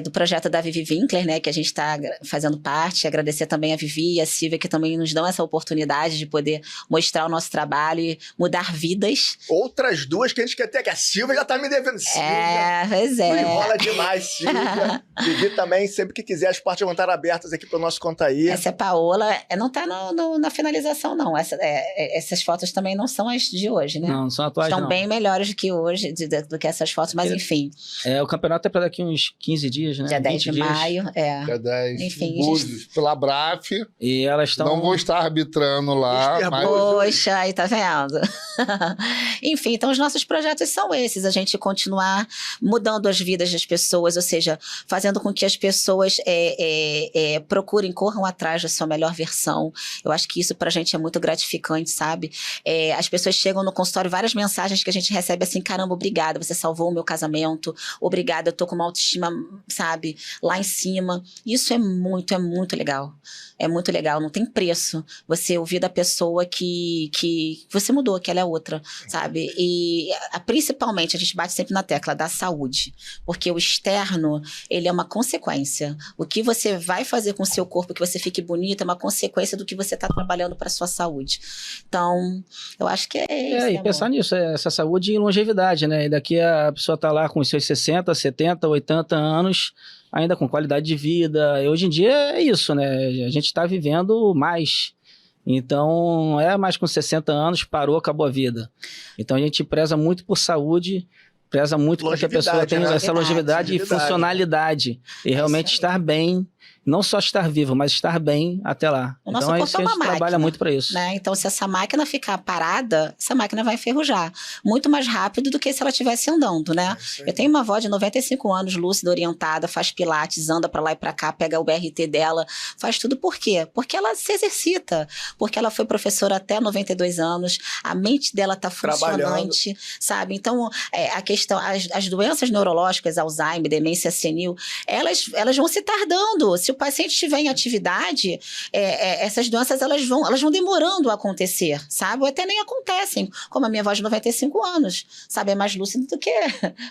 do projeto da Vivi Winkler, né, que a gente está fazendo parte. Agradecer também a Vivi e a Silvia, que também nos dão essa oportunidade de poder mostrar o nosso trabalho e mudar vidas. Outras 2 que a gente quer ter, que a Silvia já tá me devendo. Silvia, pois é. Enrola demais, Silvia. Vivi também, sempre que quiser, as portas vão estar abertas aqui pro nosso Conta Aí. Essa é a Paola, não tá na finalização, não. Essas fotos também não são as de hoje, né? Não são atuais, Estão bem melhores do que hoje, do que essas fotos, mas enfim. O campeonato é para daqui uns 15 dias, né? Dia 10 de maio, Dia 10. Enfim, Búzios, pela BRAF. E elas estão... Não vou estar arbitrando lá, mas... Poxa, aí tá vendo? Enfim, então os nossos projetos são esses, a gente continuar mudando as vidas das pessoas, ou seja, fazendo com que as pessoas procurem, corram atrás da sua melhor versão. Eu acho que isso pra gente é muito gratificante, sabe? As pessoas chegam no consultório, várias mensagens que a gente recebe assim, caramba, obrigada, você salvou o meu casamento, obrigada, eu tô com uma autoestima, sabe, lá em cima. Isso é muito legal. É muito legal, não tem preço você ouvir da pessoa que você mudou, que ela é outra, sabe? E principalmente, a gente bate sempre na tecla da saúde, porque o externo, ele é uma consequência. O que você vai fazer com o seu corpo, que você fique bonita, é uma consequência do que você tá trabalhando para sua saúde. Então, eu acho que é isso. E pensar nisso, essa saúde e longevidade, né? E daqui a pessoa tá lá com os seus 60, 70, 80 anos, ainda com qualidade de vida. E hoje em dia é isso, né? A gente está vivendo mais. Então, não é mais com 60 anos, parou, acabou a vida. Então, a gente preza muito por saúde, preza muito para que a pessoa tenha essa longevidade e funcionalidade. E realmente estar bem. Não só estar vivo, mas estar bem até lá. O nosso então, corpo é uma máquina, trabalha muito para isso. Né? Então, se essa máquina ficar parada, essa máquina vai enferrujar. Muito mais rápido do que se ela estivesse andando, né? Eu tenho uma avó de 95 anos, lúcida, orientada, faz pilates, anda para lá e para cá, pega o BRT dela, faz tudo. Por quê? Porque ela se exercita. Porque ela foi professora até 92 anos, a mente dela tá funcionante, sabe? Então, a questão, as doenças neurológicas, Alzheimer, demência senil, elas vão se tardando. Se o paciente estiver em atividade, essas doenças elas vão demorando a acontecer, sabe? Ou até nem acontecem, como a minha avó de 95 anos, sabe? É mais lúcido do que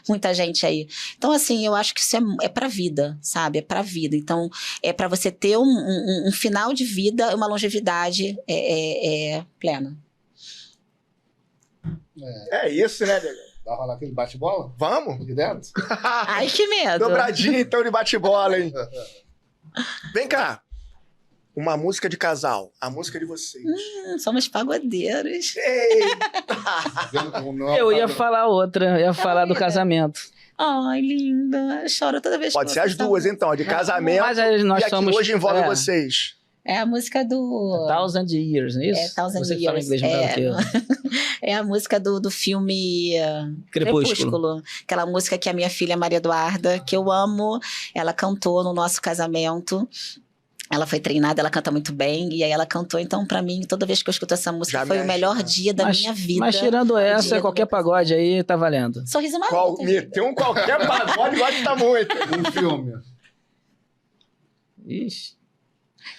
muita gente aí. Então, assim, eu acho que isso é pra vida, sabe? É pra vida. Então, é pra você ter um final de vida, uma longevidade plena. É isso, né, Diego? Vai rolar aquele bate-bola? Vamos? De dentro? Ai, que medo! Dobradinha, então, de bate-bola, hein? Vem cá. Uma música de casal. A música de vocês. Somos pagodeiros. Eita! Eu ia falar outra. Eu ia falar do casamento. Ai, linda. Eu choro toda vez Pode que ser as duas, então, de casamento Mas aí nós e aqui somos... hoje envolve vocês. É a música do... Thousand Years, não é isso? É, Thousand Você Years. que fala inglês melhor que eu. É a música do filme Crepúsculo. Aquela música que a minha filha Maria Eduarda, que eu amo, ela cantou no nosso casamento. Ela foi treinada, ela canta muito bem, e aí ela cantou. Então, pra mim, toda vez que eu escuto essa música, foi o melhor dia da minha vida. Mas tirando essa, qualquer pagode aí tá valendo. Sorriso Maroto. Meteu qualquer pagode, gosta muito. Um filme. Ixi.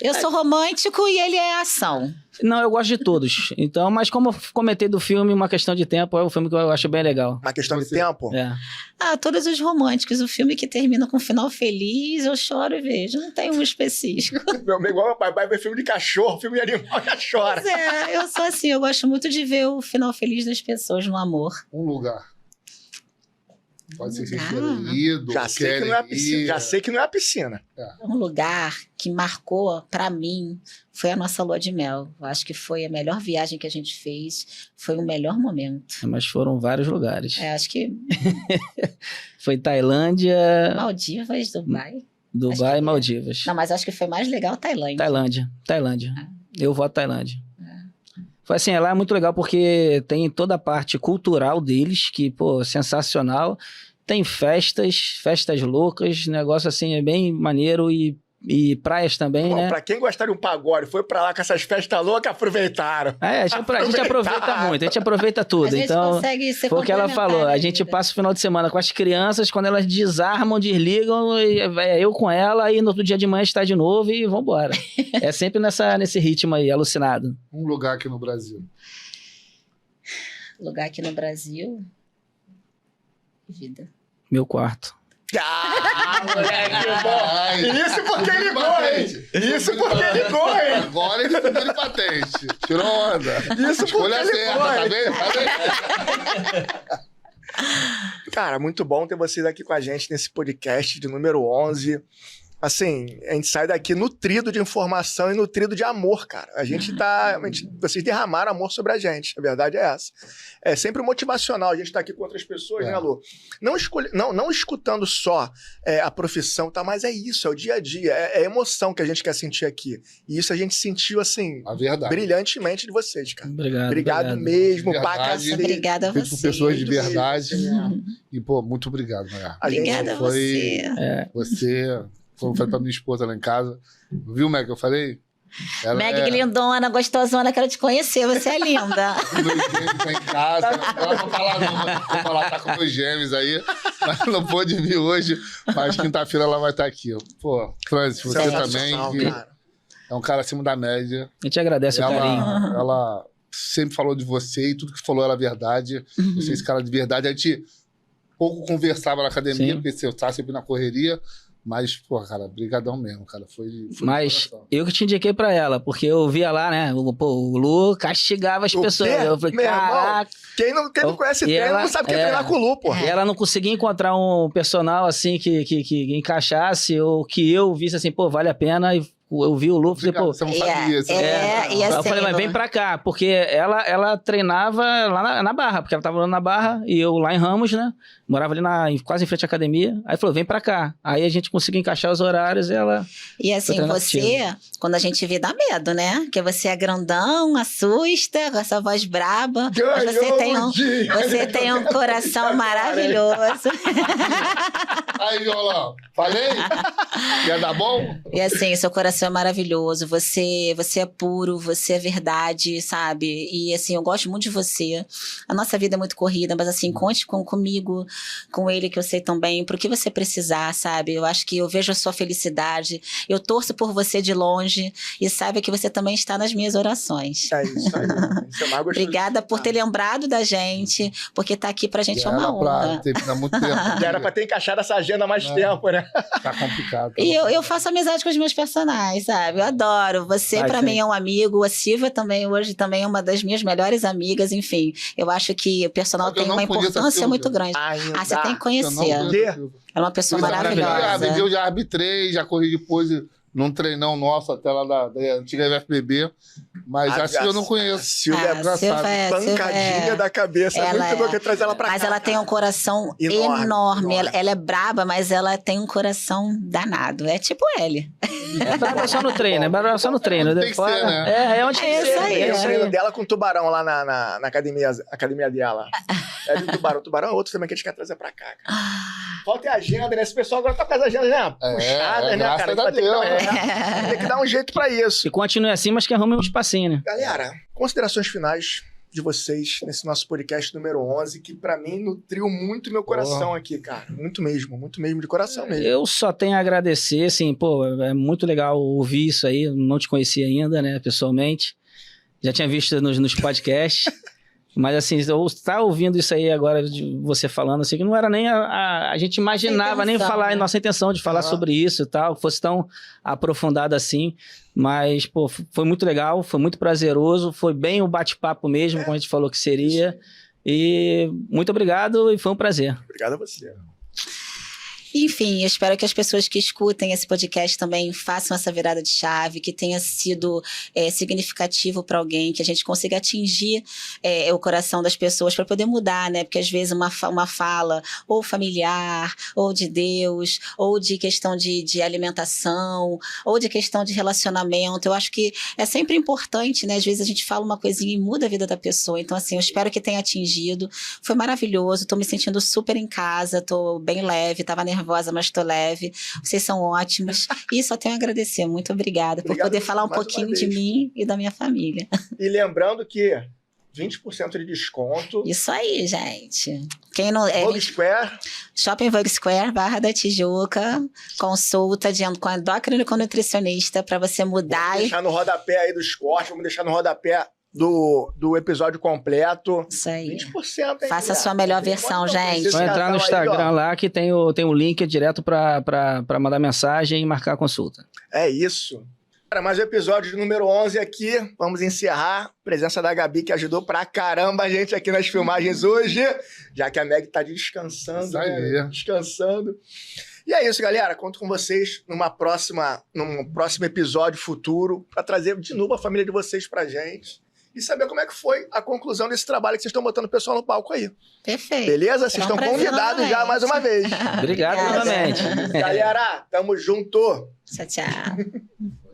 Eu sou romântico e ele é ação. Não, eu gosto de todos. Então, mas como eu comentei do filme, uma questão de tempo, é um filme que eu acho bem legal. Uma questão de tempo? É. Todos os românticos. O filme que termina com um final feliz, eu choro e vejo. Não tem um específico. Igual meu pai vai ver filme de cachorro, filme de animal, já chora. Mas eu sou assim, eu gosto muito de ver o final feliz das pessoas no amor. Um lugar. Pode ser que vocês querem ir, já sei que não é a piscina. Já sei que não é a piscina. Um lugar que marcou, pra mim, foi a nossa lua de mel. Eu acho que foi a melhor viagem que a gente fez. Foi o melhor momento. Mas foram vários lugares. Acho que... Foi Tailândia... Maldivas, Dubai. Dubai e Maldivas. Não, mas acho que foi mais legal Tailândia. Tailândia. Eu voto Tailândia. Foi assim, lá é muito legal porque tem toda a parte cultural deles, que, pô, sensacional. Tem festas loucas, negócio assim, é bem maneiro e praias também, né? Pra quem gostar de um pagode, foi pra lá com essas festas loucas, aproveitaram. A gente aproveita muito, a gente aproveita tudo. A gente então, consegue ser foi o que ela falou, a gente passa o final de semana com as crianças, quando elas desarmam, desligam, eu com ela, e no outro dia de manhã está de novo e vambora. É sempre nesse ritmo aí, alucinado. Um lugar aqui no Brasil. Lugar aqui no Brasil? Vida. Meu quarto. Moleque, bom. Isso porque ligou, hein? Isso porque ligou, hein? Agora ele ficou de patente. Tirou onda. Isso porque ligou, tá vendo? Cara, muito bom ter vocês aqui com a gente nesse podcast de número 11. Assim, a gente sai daqui nutrido de informação e nutrido de amor, cara. Vocês derramaram amor sobre a gente, a verdade é essa. É sempre motivacional, a gente tá aqui com outras pessoas, né, Lu? Não escutando só a profissão, tá? Mas é isso, é o dia a dia, é a emoção que a gente quer sentir aqui. E isso a gente sentiu, assim, brilhantemente de vocês, cara. Obrigado mesmo, pra cacete. Obrigada a Feito por pessoas de verdade. E, pô, muito obrigado, Maria. Obrigada a você. Você... Como eu falei pra minha esposa lá em casa. Viu, Meg, que eu falei? Meg, lindona, gostosona, quero te conhecer, você é linda. Meus gêmeos tá em casa. Ela não falar não, vou falar, tá com meus gêmeos aí. Mas não pôde vir hoje, mas quinta-feira ela vai estar aqui. Pô, Francis, você também, é um cara acima da média. A gente agradece o carinho. Ela sempre falou de você e tudo que falou era verdade. Você é esse cara de verdade. A gente pouco conversava na academia, porque você tá sempre na correria. Mas, pô, cara, brigadão mesmo, cara. Foi mas eu que te indiquei pra ela, porque eu via lá, né? O Lu castigava as pessoas. Eu falei, caraca. Quem não conhece treino não sabe o que é treinar com o Lu, pô. E ela não conseguia encontrar um personal assim que encaixasse ou que eu visse assim, pô, vale a pena. E eu vi o Lu, falei, pô... Você não sabia. E assim, eu falei, mas vem pra cá, porque ela treinava lá na Barra, porque ela tava morando na Barra, e eu lá em Ramos, né? Morava ali quase em frente à academia. Aí falou, vem pra cá. Aí a gente conseguiu encaixar os horários e ela... E assim, você, quando a gente vê, dá medo, né? Porque você é grandão, assusta, com essa voz braba. Mas você tem um coração maravilhoso. Aí, violão, falei? Ia dar bom? E assim, seu coração é maravilhoso. Você é puro, você é verdade, sabe? E assim, eu gosto muito de você. A nossa vida é muito corrida, mas assim, conte comigo, com ele, que eu sei tão bem, pro que você precisar, sabe? Eu acho que eu vejo a sua felicidade, eu torço por você de longe e saiba que você também está nas minhas orações. É isso aí. Isso é mais gostoso. Obrigada por ter lembrado da gente, porque tá aqui pra gente é uma honra. Muito tempo. Era pra ter encaixado essa agenda há mais tempo, né? Tá complicado. E eu faço amizade com os meus personagens, sabe? Eu adoro. Você, pra mim, é um amigo. A Silvia também, hoje, também é uma das minhas melhores amigas. Enfim, eu acho que o personal tem uma importância muito grande. Você tem que conhecer. Ela é uma pessoa maravilhosa. Eu já arbitrei, já corri depois num treinão nosso até lá da antiga FBB. Mas a Silvia eu não conheço. Silvia é engraçada. pancadinha da cabeça. É muito bom que traz ela pra cá. Mas ela tem um coração enorme. Ela é braba, mas ela tem um coração danado. É tipo ele. É braba só no treino, é braba só no treino. Tem que ser, né? É onde tem que ser. isso aí. É o treino dela com o Tubarão lá na academia dela. É do Tubarão. O Tubarão é outro também que a gente quer trazer pra cá, cara. Falta a agenda, né? Esse pessoal agora tá com as agendas, né? Puxadas, né, cara? Tem que dar um jeito pra isso. E continue assim, mas que arrume um espacinho, né? Galera, considerações finais de vocês nesse nosso podcast número 11, que pra mim nutriu muito meu coração aqui, cara. Muito mesmo de coração mesmo. Eu só tenho a agradecer, assim, pô, é muito legal ouvir isso aí, eu não te conhecia ainda, né, pessoalmente. Já tinha visto nos podcasts. Mas assim, eu estar ouvindo isso aí agora de você falando, assim, que não era nem a gente imaginava nem falar, nossa intenção de falar sobre isso e tal, que fosse tão aprofundado assim, mas, pô, foi muito legal, foi muito prazeroso, foi bem o bate-papo mesmo, como a gente falou que seria, e muito obrigado e foi um prazer. Obrigado a você. Enfim, eu espero que as pessoas que escutem esse podcast também façam essa virada de chave, que tenha sido significativo para alguém, que a gente consiga atingir o coração das pessoas para poder mudar, né? Porque às vezes uma fala ou familiar, ou de Deus, ou de questão de alimentação, ou de questão de relacionamento, eu acho que é sempre importante, né? Às vezes a gente fala uma coisinha e muda a vida da pessoa. Então, assim, eu espero que tenha atingido. Foi maravilhoso, tô me sentindo super em casa, tô bem leve, tava nervosa, mas tô leve. Vocês são ótimos. E só tenho a agradecer. Muito obrigada por poder falar um pouquinho de mim e da minha família. E lembrando que 20% de desconto. Isso aí, gente. Quem não Vogue Square. Shopping Vogue Square, Barra da Tijuca. Consulta com a endócrino nutricionista para você mudar. Vamos deixar no rodapé aí dos cortes, vamos deixar no rodapé do episódio completo. Isso aí. 20%, hein? Faça a sua melhor versão, gente. Só entrar no Instagram aí, lá que tem o link direto para mandar mensagem e marcar a consulta. É isso. Para mais um episódio número 11 aqui, vamos encerrar. Presença da Gabi, que ajudou pra caramba a gente aqui nas filmagens hoje, já que a Meg tá descansando, né? Descansando. E é isso, galera. Conto com vocês num próximo episódio futuro para trazer de novo a família de vocês pra gente e saber como é que foi a conclusão desse trabalho que vocês estão botando o pessoal no palco aí. Perfeito. Beleza? Vocês estão convidados já mais uma vez. Obrigado novamente. Galera, tamo junto. Tchau, tchau.